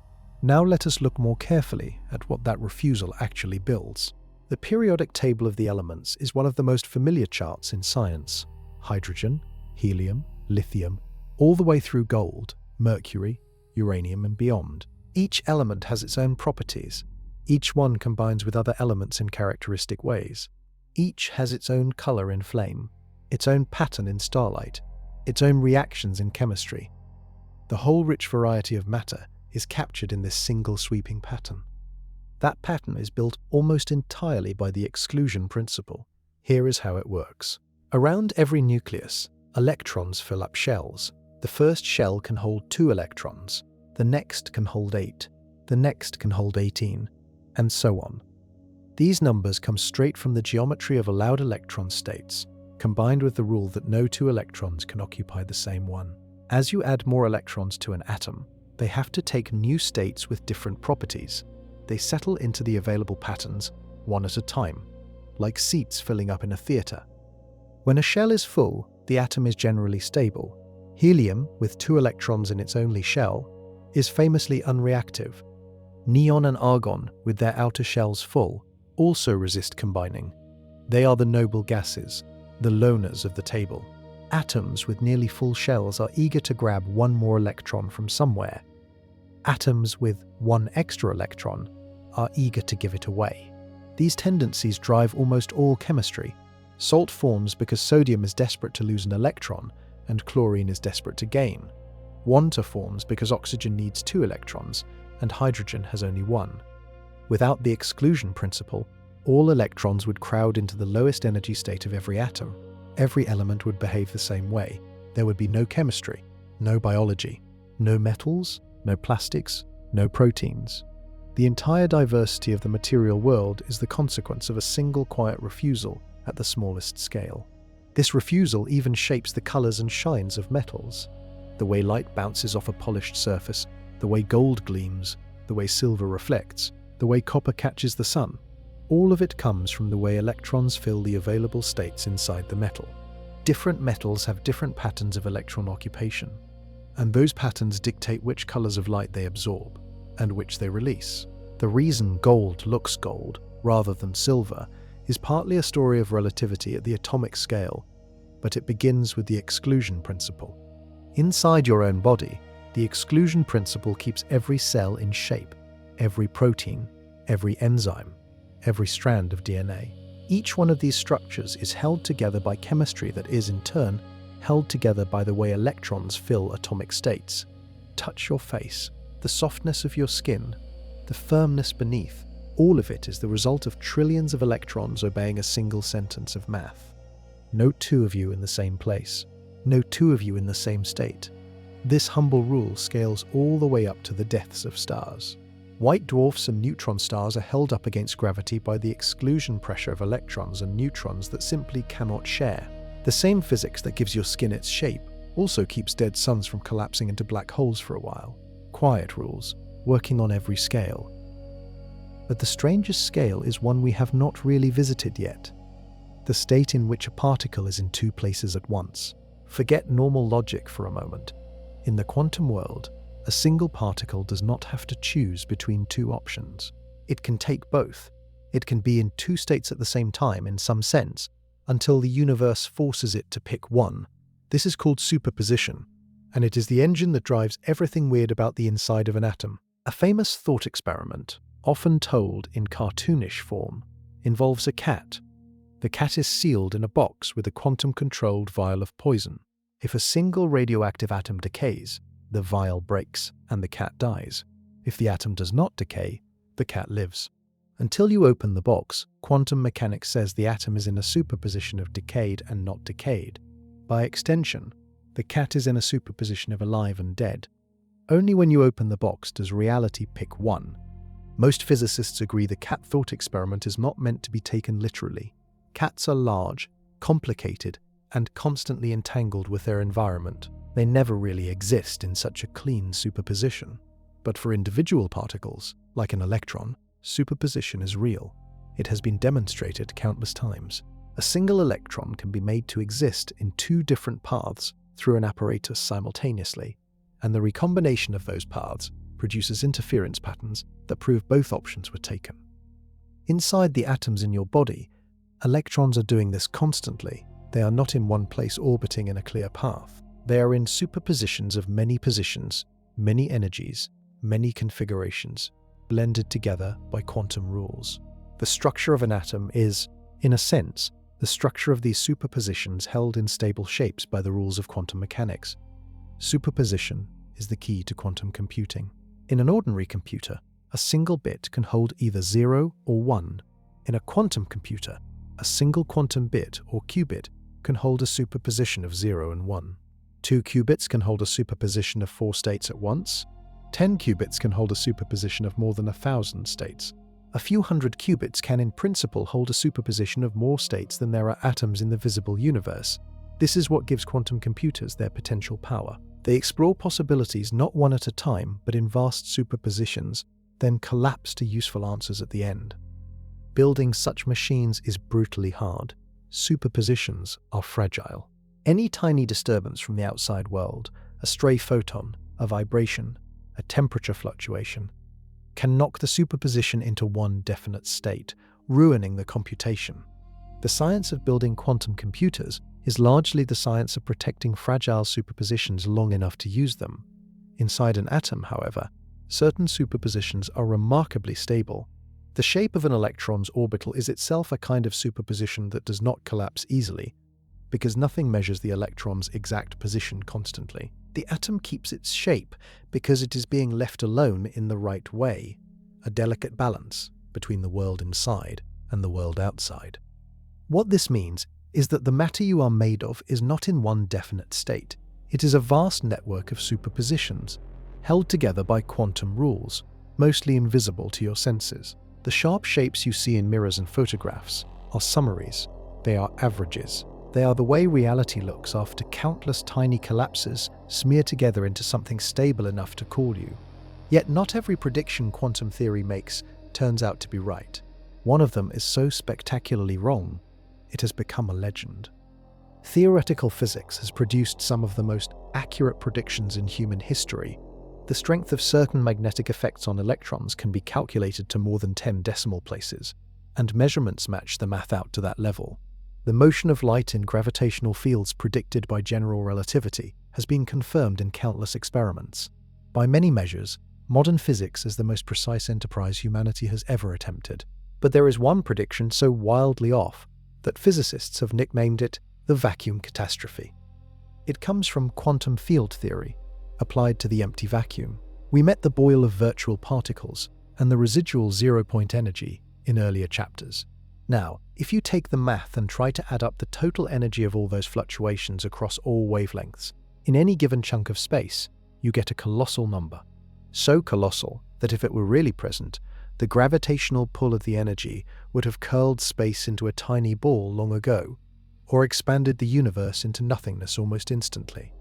Now let us look more carefully at what that refusal actually builds. The periodic table of the elements is one of the most familiar charts in science. Hydrogen, helium, lithium, all the way through gold, mercury, uranium, and beyond. Each element has its own properties. Each one combines with other elements in characteristic ways. Each has its own color in flame, its own pattern in starlight, its own reactions in chemistry. The whole rich variety of matter is captured in this single sweeping pattern. That pattern is built almost entirely by the exclusion principle. Here is how it works. Around every nucleus, electrons fill up shells. The first shell can hold 2 electrons, the next can hold 8, the next can hold 18, and so on. These numbers come straight from the geometry of allowed electron states, combined with the rule that no 2 electrons can occupy the same one. As you add more electrons to an atom, they have to take new states with different properties. They settle into the available patterns, one at a time, like seats filling up in a theatre. When a shell is full, the atom is generally stable. Helium, with 2 electrons in its only shell, is famously unreactive. Neon and argon, with their outer shells full, also resist combining. They are the noble gases, the loners of the table. Atoms with nearly full shells are eager to grab one more electron from somewhere. Atoms with 1 extra electron are eager to give it away. These tendencies drive almost all chemistry. Salt forms because sodium is desperate to lose an electron and chlorine is desperate to gain. Water forms because oxygen needs 2 electrons and hydrogen has only 1. Without the exclusion principle, all electrons would crowd into the lowest energy state of every atom. Every element would behave the same way. There would be no chemistry, no biology, no metals, no plastics, no proteins. The entire diversity of the material world is the consequence of a single quiet refusal at the smallest scale. This refusal even shapes the colors and shines of metals. The way light bounces off a polished surface, the way gold gleams, the way silver reflects, the way copper catches the sun. All of it comes from the way electrons fill the available states inside the metal. Different metals have different patterns of electron occupation, and those patterns dictate which colors of light they absorb and which they release. The reason gold looks gold rather than silver is partly a story of relativity at the atomic scale, but it begins with the exclusion principle. Inside your own body, the exclusion principle keeps every cell in shape, every protein, every enzyme, every strand of DNA. Each one of these structures is held together by chemistry that is, in turn, held together by the way electrons fill atomic states. Touch your face, the softness of your skin, the firmness beneath. All of it is the result of trillions of electrons obeying a single sentence of math. No 2 of you in the same place. No 2 of you in the same state. This humble rule scales all the way up to the deaths of stars. White dwarfs and neutron stars are held up against gravity by the exclusion pressure of electrons and neutrons that simply cannot share. The same physics that gives your skin its shape also keeps dead suns from collapsing into black holes for a while. Quiet rules, working on every scale. But the strangest scale is one we have not really visited yet. The state in which a particle is in 2 places at once. Forget normal logic for a moment. In the quantum world, a single particle does not have to choose between 2 options. It can take both. It can be in 2 states at the same time in some sense, until the universe forces it to pick one. This is called superposition, and it is the engine that drives everything weird about the inside of an atom. A famous thought experiment, often told in cartoonish form, involves a cat. The cat is sealed in a box with a quantum-controlled vial of poison. If a single radioactive atom decays, the vial breaks and the cat dies. If the atom does not decay, the cat lives. Until you open the box, quantum mechanics says the atom is in a superposition of decayed and not decayed. By extension, the cat is in a superposition of alive and dead. Only when you open the box does reality pick one. Most physicists agree the cat thought experiment is not meant to be taken literally. Cats are large, complicated, and constantly entangled with their environment. They never really exist in such a clean superposition. But for individual particles, like an electron, superposition is real. It has been demonstrated countless times. A single electron can be made to exist in two different paths through an apparatus simultaneously, and the recombination of those paths produces interference patterns that prove both options were taken. Inside the atoms in your body, electrons are doing this constantly. They are not in one place orbiting in a clear path. They are in superpositions of many positions, many energies, many configurations, blended together by quantum rules. The structure of an atom is, in a sense, the structure of these superpositions held in stable shapes by the rules of quantum mechanics. Superposition is the key to quantum computing. In an ordinary computer, a single bit can hold either 0 or 1. In a quantum computer, a single quantum bit or qubit can hold a superposition of 0 and 1. 2 qubits can hold a superposition of 4 states at once. 10 qubits can hold a superposition of more than 1,000 states. A few hundred qubits can in principle hold a superposition of more states than there are atoms in the visible universe. This is what gives quantum computers their potential power. They explore possibilities not one at a time, but in vast superpositions, then collapse to useful answers at the end. Building such machines is brutally hard. Superpositions are fragile. Any tiny disturbance from the outside world, a stray photon, a vibration, a temperature fluctuation, can knock the superposition into one definite state, ruining the computation. The science of building quantum computers is largely the science of protecting fragile superpositions long enough to use them. Inside an atom, however, certain superpositions are remarkably stable. The shape of an electron's orbital is itself a kind of superposition that does not collapse easily, because nothing measures the electron's exact position constantly. The atom keeps its shape because it is being left alone in the right way, a delicate balance between the world inside and the world outside. What this means is that the matter you are made of is not in one definite state. It is a vast network of superpositions, held together by quantum rules, mostly invisible to your senses. The sharp shapes you see in mirrors and photographs are summaries. They are averages. They are the way reality looks after countless tiny collapses smear together into something stable enough to call you. Yet not every prediction quantum theory makes turns out to be right. One of them is so spectacularly wrong, it has become a legend. Theoretical physics has produced some of the most accurate predictions in human history. The strength of certain magnetic effects on electrons can be calculated to more than 10 decimal places, and measurements match the math out to that level. The motion of light in gravitational fields predicted by general relativity has been confirmed in countless experiments. By many measures, modern physics is the most precise enterprise humanity has ever attempted. But there is one prediction so wildly off that physicists have nicknamed it the vacuum catastrophe. It comes from quantum field theory, applied to the empty vacuum. We met the boil of virtual particles and the residual zero-point energy in earlier chapters. Now, if you take the math and try to add up the total energy of all those fluctuations across all wavelengths, in any given chunk of space, you get a colossal number. So colossal that if it were really present, the gravitational pull of the energy would have curled space into a tiny ball long ago, or expanded the universe into nothingness almost instantly.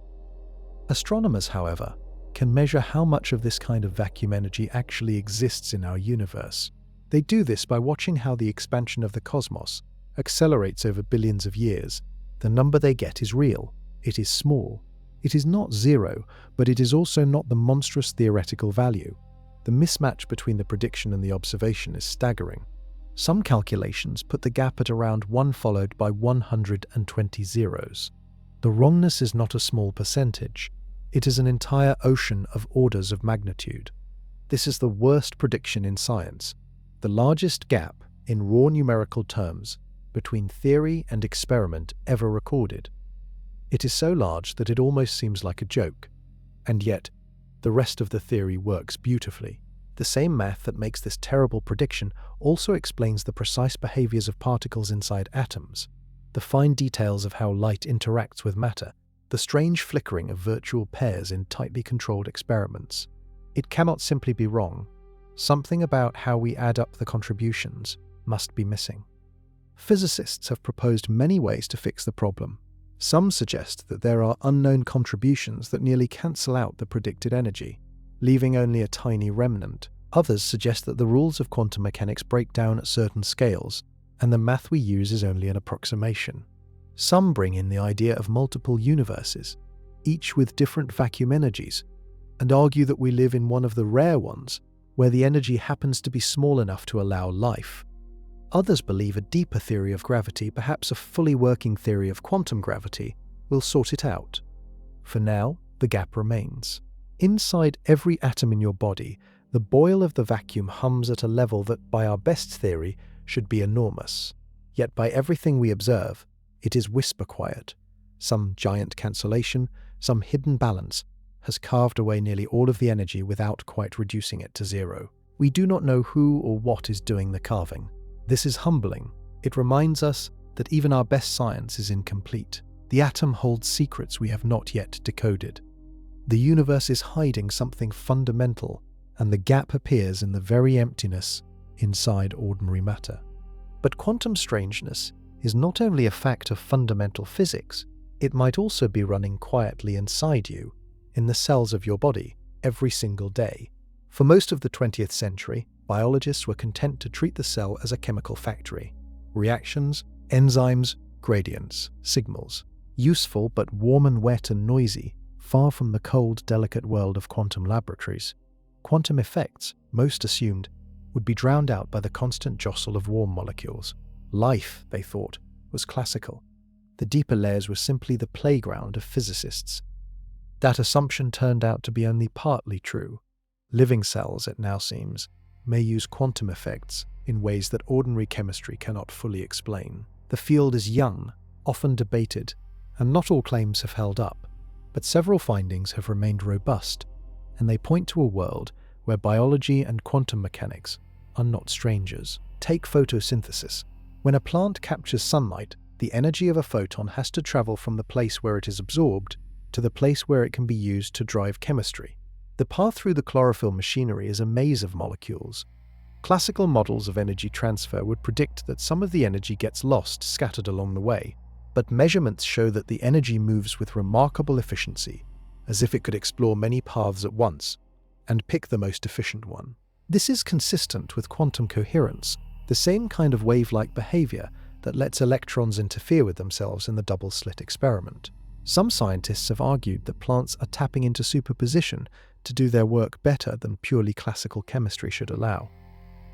Astronomers, however, can measure how much of this kind of vacuum energy actually exists in our universe. They do this by watching how the expansion of the cosmos accelerates over billions of years. The number they get is real. It is small. It is not zero, but it is also not the monstrous theoretical value. The mismatch between the prediction and the observation is staggering. Some calculations put the gap at around 1 followed by 120 zeros. The wrongness is not a small percentage. It is an entire ocean of orders of magnitude. This is the worst prediction in science, the largest gap in raw numerical terms between theory and experiment ever recorded. It is so large that it almost seems like a joke, and yet the rest of the theory works beautifully. The same math that makes this terrible prediction also explains the precise behaviors of particles inside atoms, the fine details of how light interacts with matter, the strange flickering of virtual pairs in tightly controlled experiments. It cannot simply be wrong. Something about how we add up the contributions must be missing. Physicists have proposed many ways to fix the problem. Some suggest that there are unknown contributions that nearly cancel out the predicted energy, leaving only a tiny remnant. Others suggest that the rules of quantum mechanics break down at certain scales, and the math we use is only an approximation. Some bring in the idea of multiple universes, each with different vacuum energies, and argue that we live in one of the rare ones where the energy happens to be small enough to allow life. Others believe a deeper theory of gravity, perhaps a fully working theory of quantum gravity, will sort it out. For now, the gap remains. Inside every atom in your body, the boil of the vacuum hums at a level that, by our best theory, should be enormous. Yet by everything we observe, it is whisper quiet. Some giant cancellation, some hidden balance, has carved away nearly all of the energy without quite reducing it to zero. We do not know who or what is doing the carving. This is humbling. It reminds us that even our best science is incomplete. The atom holds secrets we have not yet decoded. The universe is hiding something fundamental, and the gap appears in the very emptiness inside ordinary matter. But quantum strangeness is not only a fact of fundamental physics, it might also be running quietly inside you, in the cells of your body, every single day. For most of the 20th century, biologists were content to treat the cell as a chemical factory. Reactions, enzymes, gradients, signals. Useful but warm and wet and noisy, far from the cold, delicate world of quantum laboratories. Quantum effects, most assumed, would be drowned out by the constant jostle of warm molecules. Life, they thought, was classical. The deeper layers were simply the playground of physicists. That assumption turned out to be only partly true. Living cells, it now seems, may use quantum effects in ways that ordinary chemistry cannot fully explain. The field is young, often debated, and not all claims have held up, but several findings have remained robust, and they point to a world where biology and quantum mechanics are not strangers. Take photosynthesis. When a plant captures sunlight, the energy of a photon has to travel from the place where it is absorbed to the place where it can be used to drive chemistry. The path through the chlorophyll machinery is a maze of molecules. Classical models of energy transfer would predict that some of the energy gets lost, scattered along the way, but measurements show that the energy moves with remarkable efficiency, as if it could explore many paths at once and pick the most efficient one. This is consistent with quantum coherence, the same kind of wave-like behavior that lets electrons interfere with themselves in the double-slit experiment. Some scientists have argued that plants are tapping into superposition to do their work better than purely classical chemistry should allow.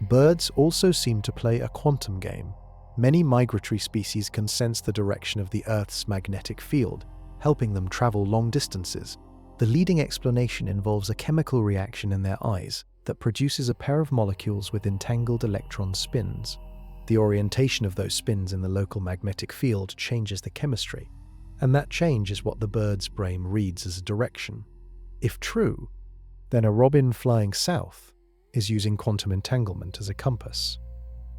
Birds also seem to play a quantum game. Many migratory species can sense the direction of the Earth's magnetic field, helping them travel long distances. The leading explanation involves a chemical reaction in their eyes that produces a pair of molecules with entangled electron spins. The orientation of those spins in the local magnetic field changes the chemistry, and that change is what the bird's brain reads as a direction. If true, then a robin flying south is using quantum entanglement as a compass.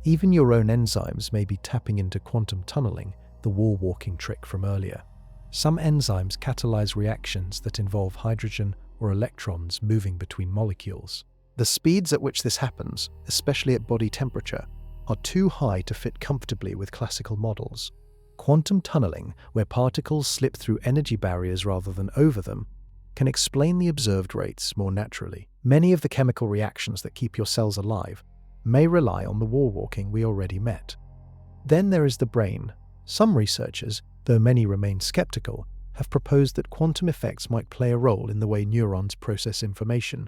Even your own enzymes may be tapping into quantum tunneling, the wall-walking trick from earlier. Some enzymes catalyze reactions that involve hydrogen or electrons moving between molecules. The speeds at which this happens, especially at body temperature, are too high to fit comfortably with classical models. Quantum tunneling, where particles slip through energy barriers rather than over them, can explain the observed rates more naturally. Many of the chemical reactions that keep your cells alive may rely on the wall-walking we already met. Then there is the brain. Some researchers, though many remain skeptical, have proposed that quantum effects might play a role in the way neurons process information,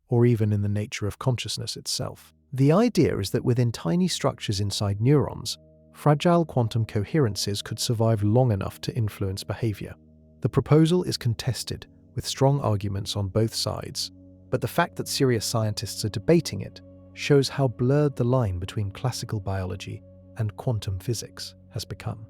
or even in the nature of consciousness itself. The idea is that within tiny structures inside neurons, fragile quantum coherences could survive long enough to influence behavior. The proposal is contested, with strong arguments on both sides, But the fact that serious scientists are debating it shows how blurred the line between classical biology and quantum physics has become.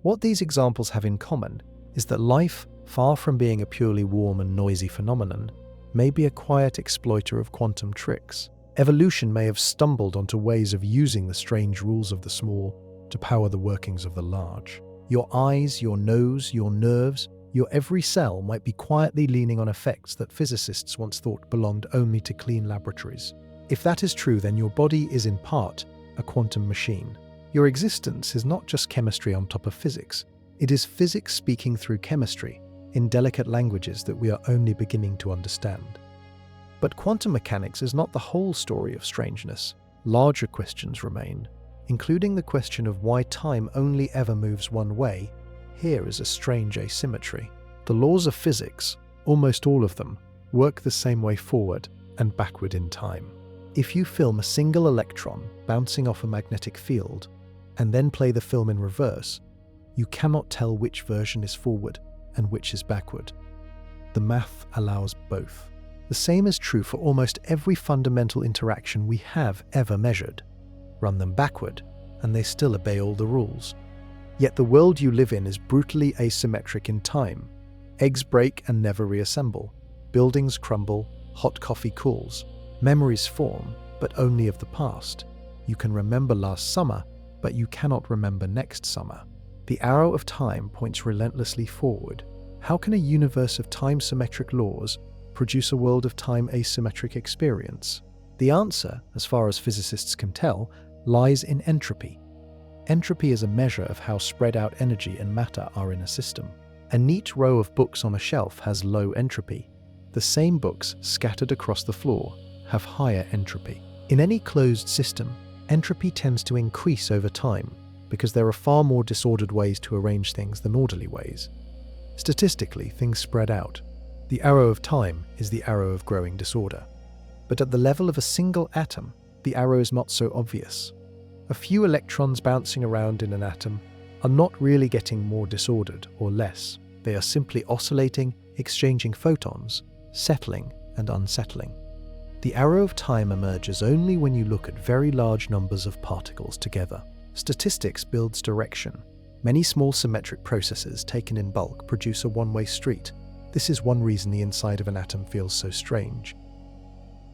What these examples have in common is that life, far from being a purely warm and noisy phenomenon, may be a quiet exploiter of quantum tricks. Evolution may have stumbled onto ways of using the strange rules of the small to power the workings of the large. Your eyes, your nose, your nerves, your every cell might be quietly leaning on effects that physicists once thought belonged only to clean laboratories. If that is true, then your body is in part a quantum machine. Your existence is not just chemistry on top of physics. It is physics speaking through chemistry in delicate languages that we are only beginning to understand. But quantum mechanics is not the whole story of strangeness. Larger questions remain, including the question of why time only ever moves one way. Here is a strange asymmetry. The laws of physics, almost all of them, work the same way forward and backward in time. If you film a single electron bouncing off a magnetic field and then play the film in reverse, you cannot tell which version is forward and which is backward. The math allows both. The same is true for almost every fundamental interaction we have ever measured. Run them backward, and they still obey all the rules. Yet the world you live in is brutally asymmetric in time. Eggs break and never reassemble. Buildings crumble, hot coffee cools. Memories form, but only of the past. You can remember last summer, but you cannot remember next summer. The arrow of time points relentlessly forward. How can a universe of time-symmetric laws produce a world of time asymmetric experience? The answer, as far as physicists can tell, lies in entropy. Entropy is a measure of how spread out energy and matter are in a system. A neat row of books on a shelf has low entropy. The same books scattered across the floor have higher entropy. In any closed system, entropy tends to increase over time because there are far more disordered ways to arrange things than orderly ways. Statistically, things spread out. The arrow of time is the arrow of growing disorder. But at the level of a single atom, the arrow is not so obvious. A few electrons bouncing around in an atom are not really getting more disordered or less. They are simply oscillating, exchanging photons, settling and unsettling. The arrow of time emerges only when you look at very large numbers of particles together. Statistics builds direction. Many small symmetric processes taken in bulk produce a one-way street. This is one reason the inside of an atom feels so strange.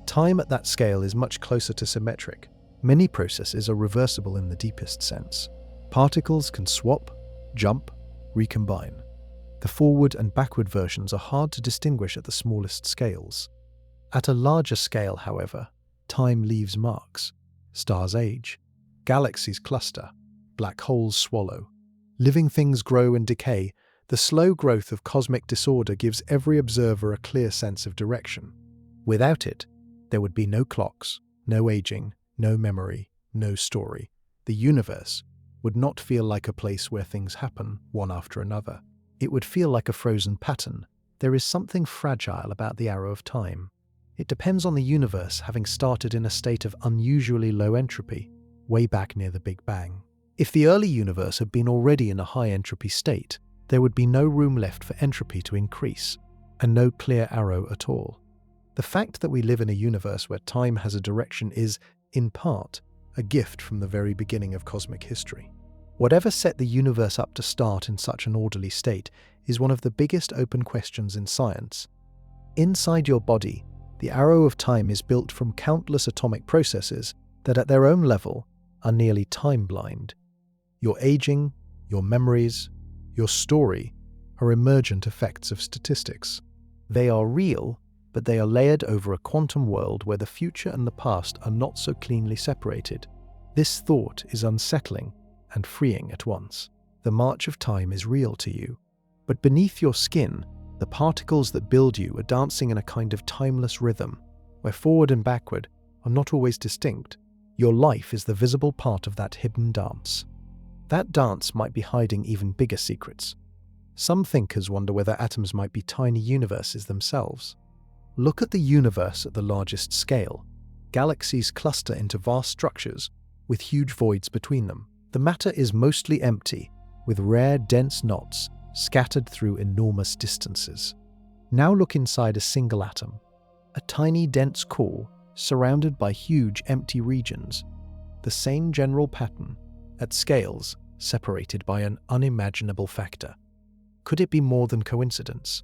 Time at that scale is much closer to symmetric. Many processes are reversible in the deepest sense. Particles can swap, jump, recombine. The forward and backward versions are hard to distinguish at the smallest scales. At a larger scale, however, time leaves marks. Stars age, galaxies cluster, black holes swallow. Living things grow and decay. The slow growth of cosmic disorder gives every observer a clear sense of direction. Without it, there would be no clocks, no aging, no memory, no story. The universe would not feel like a place where things happen one after another. It would feel like a frozen pattern. There is something fragile about the arrow of time. It depends on the universe having started in a state of unusually low entropy, way back near the Big Bang. If the early universe had been already in a high entropy state, there would be no room left for entropy to increase, and no clear arrow at all. The fact that we live in a universe where time has a direction is, in part, a gift from the very beginning of cosmic history. Whatever set the universe up to start in such an orderly state is one of the biggest open questions in science. Inside your body, the arrow of time is built from countless atomic processes that at their own level are nearly time-blind. Your aging, your memories, your story are emergent effects of statistics. They are real, but they are layered over a quantum world where the future and the past are not so cleanly separated. This thought is unsettling and freeing at once. The march of time is real to you, but beneath your skin, the particles that build you are dancing in a kind of timeless rhythm, where forward and backward are not always distinct. Your life is the visible part of that hidden dance. That dance might be hiding even bigger secrets. Some thinkers wonder whether atoms might be tiny universes themselves. Look at the universe at the largest scale. Galaxies cluster into vast structures with huge voids between them. The matter is mostly empty, with rare, dense knots scattered through enormous distances. Now look inside a single atom. a tiny dense core surrounded by huge empty regions. The same general pattern, at scales separated by an unimaginable factor. Could it be more than coincidence?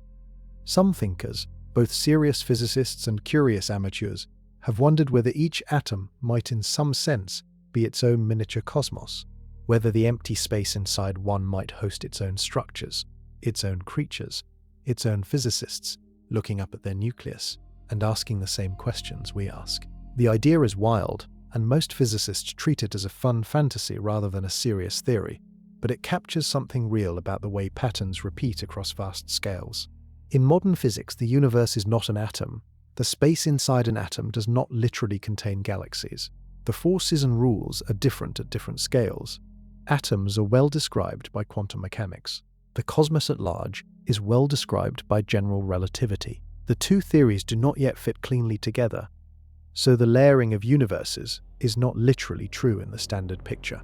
Some thinkers, both serious physicists and curious amateurs, have wondered whether each atom might in some sense be its own miniature cosmos, whether the empty space inside one might host its own structures, its own creatures, its own physicists, looking up at their nucleus and asking the same questions we ask. The idea is wild, and most physicists treat it as a fun fantasy rather than a serious theory, but it captures something real about the way patterns repeat across vast scales. In modern physics, the universe is not an atom. The space inside an atom does not literally contain galaxies. The forces and rules are different at different scales. Atoms are well described by quantum mechanics. The cosmos at large is well described by general relativity. The two theories do not yet fit cleanly together, so the layering of universes is not literally true in the standard picture.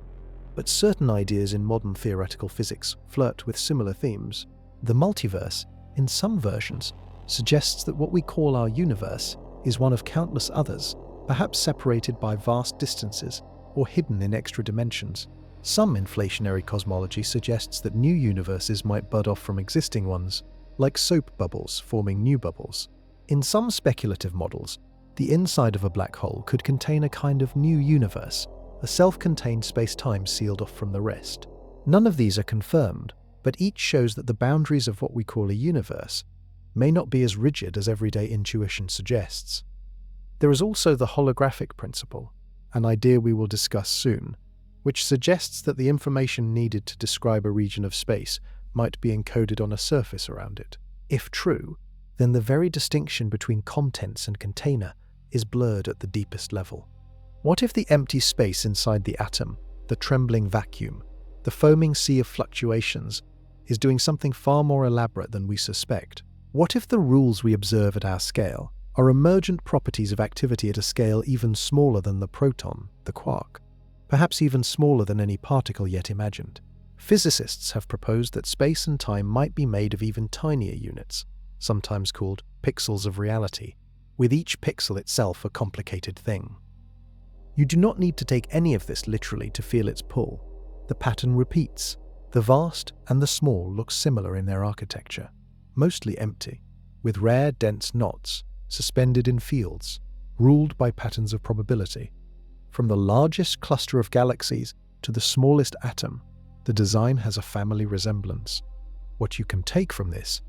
But certain ideas in modern theoretical physics flirt with similar themes. The multiverse, in some versions, suggests that what we call our universe is one of countless others, perhaps separated by vast distances or hidden in extra dimensions. Some inflationary cosmology suggests that new universes might bud off from existing ones, like soap bubbles forming new bubbles. In some speculative models, the inside of a black hole could contain a kind of new universe, a self-contained space-time sealed off from the rest. None of these are confirmed, but each shows that the boundaries of what we call a universe may not be as rigid as everyday intuition suggests. There is also the holographic principle, an idea we will discuss soon, which suggests that the information needed to describe a region of space might be encoded on a surface around it. If true, then the very distinction between contents and container is blurred at the deepest level. What if the empty space inside the atom, the trembling vacuum, the foaming sea of fluctuations, is doing something far more elaborate than we suspect? What if the rules we observe at our scale are emergent properties of activity at a scale even smaller than the proton, the quark, perhaps even smaller than any particle yet imagined? Physicists have proposed that space and time might be made of even tinier units, sometimes called pixels of reality, with each pixel itself a complicated thing. You do not need to take any of this literally to feel its pull. The pattern repeats. The vast and the small look similar in their architecture, mostly empty, with rare dense knots suspended in fields, ruled by patterns of probability. From the largest cluster of galaxies to the smallest atom, the design has a family resemblance. What you can take from this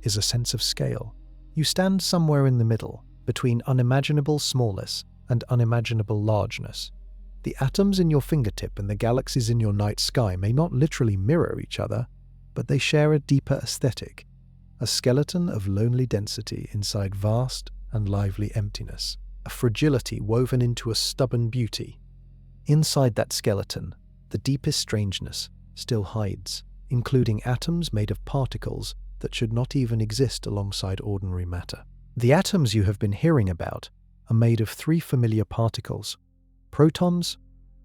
is a sense of scale. You stand somewhere in the middle, between unimaginable smallness and unimaginable largeness. The atoms in your fingertip and the galaxies in your night sky may not literally mirror each other, but they share a deeper aesthetic, a skeleton of lonely density inside vast and lively emptiness, a fragility woven into a stubborn beauty. Inside that skeleton, the deepest strangeness still hides, including atoms made of particles that should not even exist alongside ordinary matter. The atoms you have been hearing about are made of three familiar particles: protons,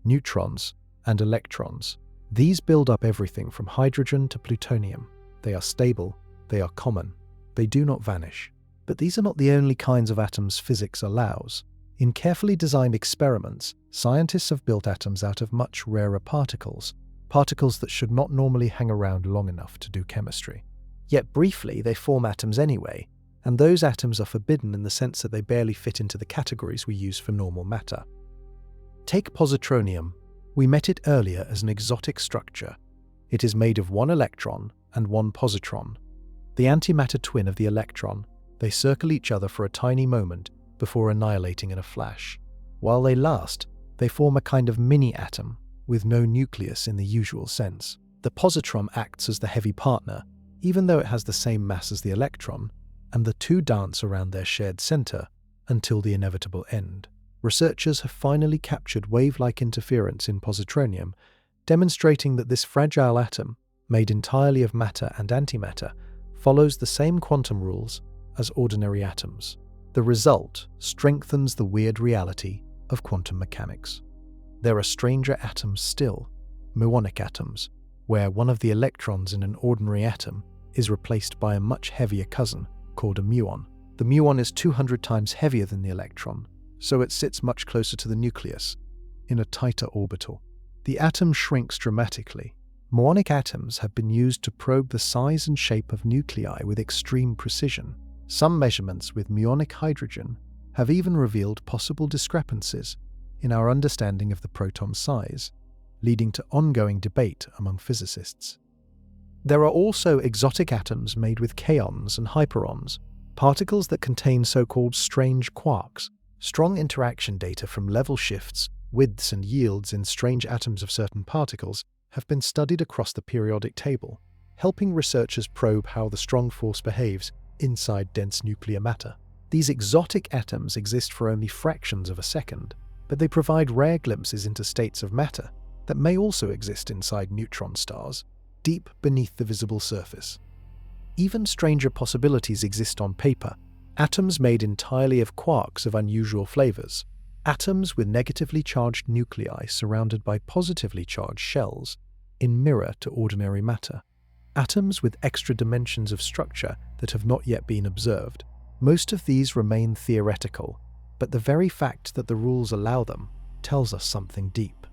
neutrons, and electrons. These build up everything from hydrogen to plutonium. They are stable, they are common, they do not vanish. But these are not the only kinds of atoms physics allows. In carefully designed experiments, scientists have built atoms out of much rarer particles that should not normally hang around long enough to do chemistry. Yet briefly, they form atoms anyway, and those atoms are forbidden in the sense that they barely fit into the categories we use for normal matter. Take positronium. We met it earlier as an exotic structure. It is made of one electron and one positron, the antimatter twin of the electron. They circle each other for a tiny moment before annihilating in a flash. While they last, they form a kind of mini-atom with no nucleus in the usual sense. The positron acts as the heavy partner, even though it has the same mass as the electron, and the two dance around their shared center until the inevitable end. Researchers have finally captured wave-like interference in positronium, demonstrating that this fragile atom, made entirely of matter and antimatter, follows the same quantum rules as ordinary atoms. The result strengthens the weird reality of quantum mechanics. There are stranger atoms still, muonic atoms, where one of the electrons in an ordinary atom is replaced by a much heavier cousin called a muon. The muon is 200 times heavier than the electron, so it sits much closer to the nucleus, in a tighter orbital. The atom shrinks dramatically. Muonic atoms have been used to probe the size and shape of nuclei with extreme precision. Some measurements with muonic hydrogen have even revealed possible discrepancies in our understanding of the proton size, leading to ongoing debate among physicists. There are also exotic atoms made with kaons and hyperons, particles that contain so-called strange quarks. Strong interaction data from level shifts, widths and yields in strange atoms of certain particles have been studied across the periodic table, helping researchers probe how the strong force behaves inside dense nuclear matter. These exotic atoms exist for only fractions of a second, but they provide rare glimpses into states of matter that may also exist inside neutron stars, deep beneath the visible surface. Even stranger possibilities exist on paper: atoms made entirely of quarks of unusual flavors, atoms with negatively charged nuclei surrounded by positively charged shells, in mirror to ordinary matter, atoms with extra dimensions of structure that have not yet been observed. Most of these remain theoretical, but the very fact that the rules allow them tells us something deep.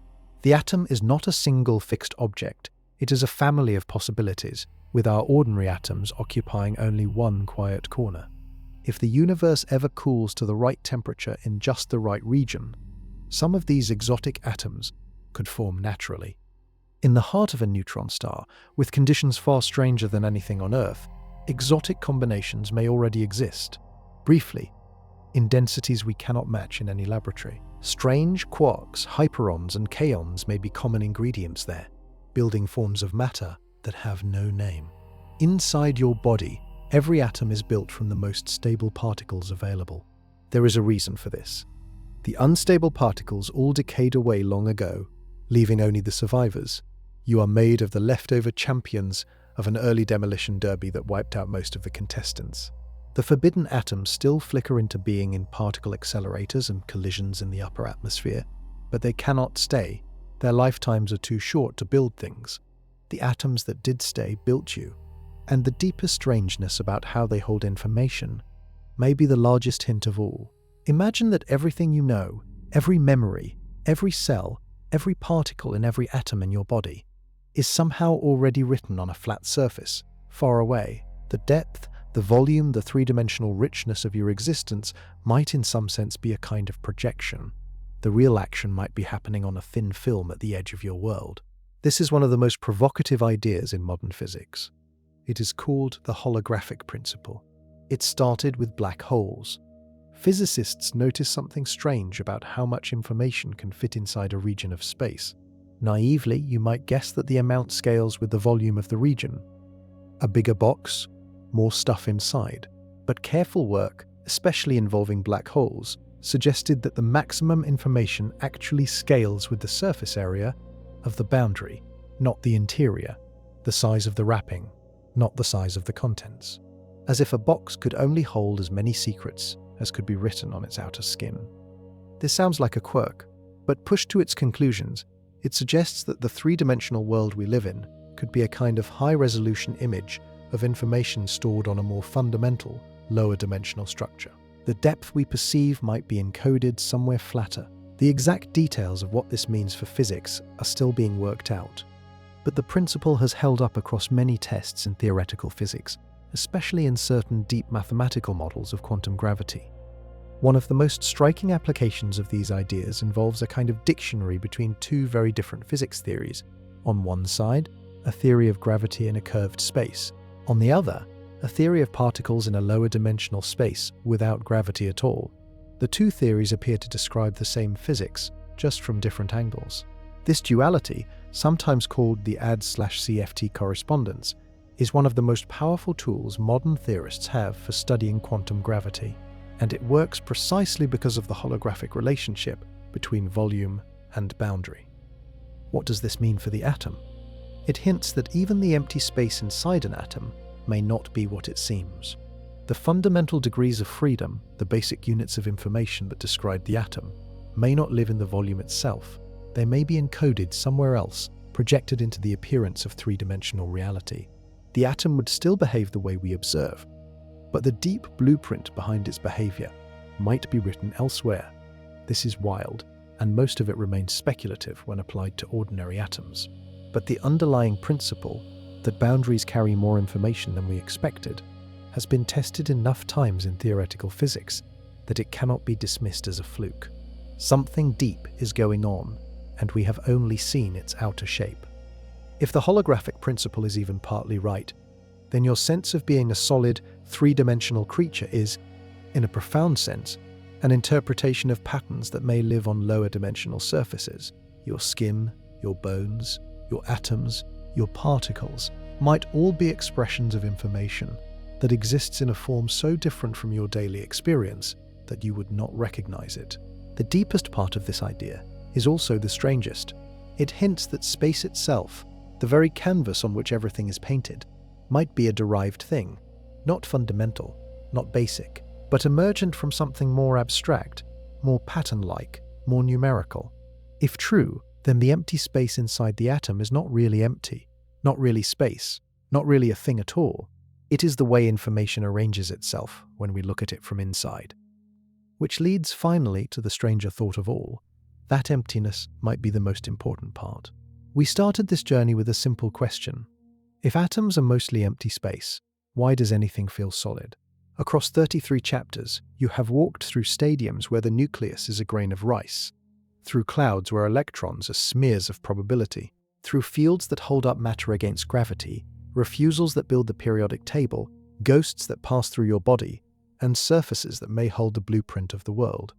The atom is not a single fixed object, it is a family of possibilities, with our ordinary atoms occupying only one quiet corner. If the universe ever cools to the right temperature in just the right region, some of these exotic atoms could form naturally. In the heart of a neutron star, with conditions far stranger than anything on Earth, exotic combinations may already exist. Briefly, in densities we cannot match in any laboratory. Strange quarks, hyperons, and kaons may be common ingredients there, building forms of matter that have no name. Inside your body, every atom is built from the most stable particles available. There is a reason for this. The unstable particles all decayed away long ago, leaving only the survivors. You are made of the leftover champions of an early demolition derby that wiped out most of the contestants. The forbidden atoms still flicker into being in particle accelerators and collisions in the upper atmosphere, but they cannot stay. Their lifetimes are too short to build things. The atoms that did stay built you, and the deepest strangeness about how they hold information may be the largest hint of all. Imagine that everything you know, every memory, every cell, every particle in every atom in your body, is somehow already written on a flat surface, far away. The depth, the volume, the three-dimensional richness of your existence might in some sense be a kind of projection. The real action might be happening on a thin film at the edge of your world. This is one of the most provocative ideas in modern physics. It is called the holographic principle. It started with black holes. Physicists noticed something strange about how much information can fit inside a region of space. Naively, you might guess that the amount scales with the volume of the region. A bigger box, more stuff inside. But careful work, especially involving black holes, suggested that the maximum information actually scales with the surface area of the boundary, not the interior, the size of the wrapping, not the size of the contents. As if a box could only hold as many secrets as could be written on its outer skin. This sounds like a quirk, but pushed to its conclusions, it suggests that the three-dimensional world we live in could be a kind of high-resolution image of information stored on a more fundamental, lower-dimensional structure. The depth we perceive might be encoded somewhere flatter. The exact details of what this means for physics are still being worked out, but the principle has held up across many tests in theoretical physics, especially in certain deep mathematical models of quantum gravity. One of the most striking applications of these ideas involves a kind of dictionary between two very different physics theories. On one side, a theory of gravity in a curved space. On the other, a theory of particles in a lower dimensional space without gravity at all. The two theories appear to describe the same physics, just from different angles. This duality, sometimes called the AD/CFT correspondence, is one of the most powerful tools modern theorists have for studying quantum gravity, and it works precisely because of the holographic relationship between volume and boundary. What does this mean for the atom? It hints that even the empty space inside an atom may not be what it seems. The fundamental degrees of freedom, the basic units of information that describe the atom, may not live in the volume itself. They may be encoded somewhere else, projected into the appearance of three-dimensional reality. The atom would still behave the way we observe, but the deep blueprint behind its behavior might be written elsewhere. This is wild, and most of it remains speculative when applied to ordinary atoms. But the underlying principle that boundaries carry more information than we expected has been tested enough times in theoretical physics that it cannot be dismissed as a fluke. Something deep is going on, and we have only seen its outer shape. If the holographic principle is even partly right, then your sense of being a solid, three-dimensional creature is, in a profound sense, an interpretation of patterns that may live on lower dimensional surfaces. Your skin, your bones, your atoms, your particles might all be expressions of information that exists in a form so different from your daily experience that you would not recognize it. The deepest part of this idea is also the strangest. It hints that space itself, the very canvas on which everything is painted, might be a derived thing, not fundamental, not basic, but emergent from something more abstract, more pattern-like, more numerical. If true, then the empty space inside the atom is not really empty, not really space, not really a thing at all. It is the way information arranges itself when we look at it from inside. Which leads finally to the stranger thought of all. That emptiness might be the most important part. We started this journey with a simple question. If atoms are mostly empty space, why does anything feel solid? Across 33 chapters, you have walked through stadiums where the nucleus is a grain of rice, through clouds where electrons are smears of probability, through fields that hold up matter against gravity, refusals that build the periodic table, ghosts that pass through your body, and surfaces that may hold the blueprint of the world.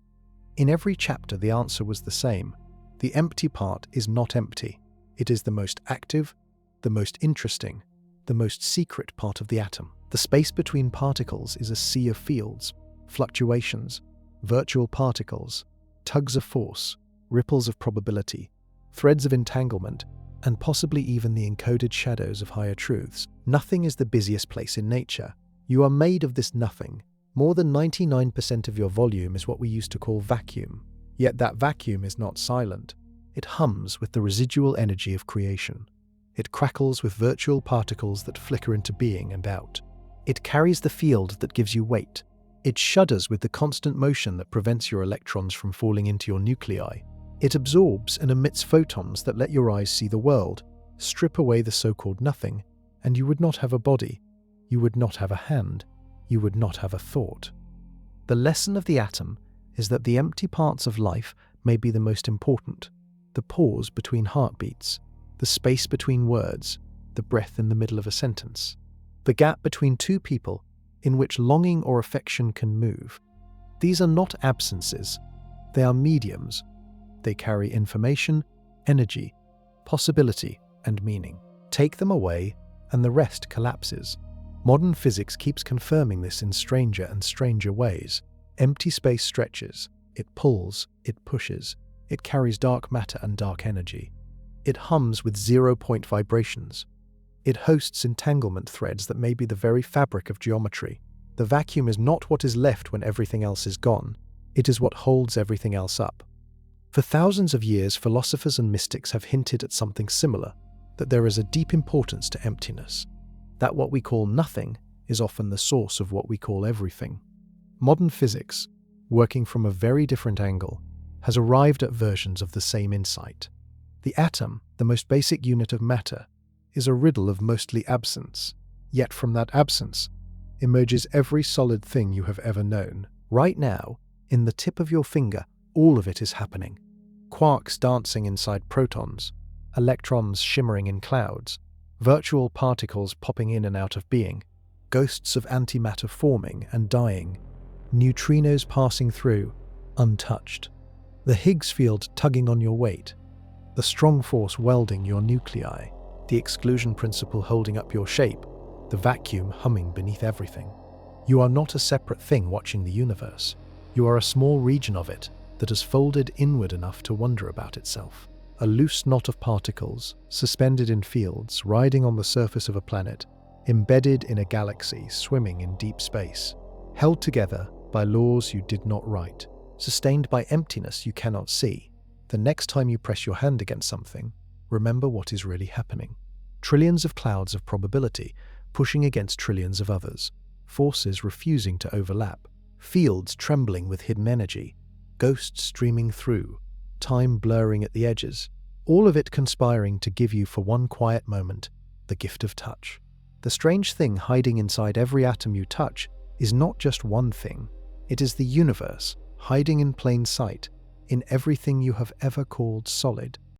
In every chapter, the answer was the same. The empty part is not empty. It is the most active, the most interesting, the most secret part of the atom. The space between particles is a sea of fields, fluctuations, virtual particles, tugs of force, ripples of probability, threads of entanglement, and possibly even the encoded shadows of higher truths. Nothing is the busiest place in nature. You are made of this nothing. More than 99% of your volume is what we used to call vacuum. Yet that vacuum is not silent. It hums with the residual energy of creation. It crackles with virtual particles that flicker into being and out. It carries the field that gives you weight. It shudders with the constant motion that prevents your electrons from falling into your nuclei. It absorbs and emits photons that let your eyes see the world. Strip away the so-called nothing, and you would not have a body. You would not have a hand. You would not have a thought. The lesson of the atom is that the empty parts of life may be the most important. The pause between heartbeats, the space between words, the breath in the middle of a sentence, the gap between two people in which longing or affection can move. These are not absences. They are mediums. They carry information, energy, possibility, and meaning. Take them away, and the rest collapses. Modern physics keeps confirming this in stranger and stranger ways. Empty space stretches. It pulls. It pushes. It carries dark matter and dark energy. It hums with zero-point vibrations. It hosts entanglement threads that may be the very fabric of geometry. The vacuum is not what is left when everything else is gone. It is what holds everything else up. For thousands of years, philosophers and mystics have hinted at something similar, that there is a deep importance to emptiness, that what we call nothing is often the source of what we call everything. Modern physics, working from a very different angle, has arrived at versions of the same insight. The atom, the most basic unit of matter, is a riddle of mostly absence. Yet from that absence emerges every solid thing you have ever known. Right now, in the tip of your finger, all of it is happening. Quarks dancing inside protons, electrons shimmering in clouds, virtual particles popping in and out of being, ghosts of antimatter forming and dying, neutrinos passing through, untouched. The Higgs field tugging on your weight, the strong force welding your nuclei, the exclusion principle holding up your shape, the vacuum humming beneath everything. You are not a separate thing watching the universe. You are a small region of it that has folded inward enough to wonder about itself. A loose knot of particles, suspended in fields, riding on the surface of a planet, embedded in a galaxy, swimming in deep space, held together by laws you did not write, sustained by emptiness you cannot see. The next time you press your hand against something, remember what is really happening. Trillions of clouds of probability pushing against trillions of others, forces refusing to overlap, fields trembling with hidden energy, ghosts streaming through, time blurring at the edges, all of it conspiring to give you for one quiet moment the gift of touch. The strange thing hiding inside every atom you touch is not just one thing, it is the universe hiding in plain sight in everything you have ever called solid.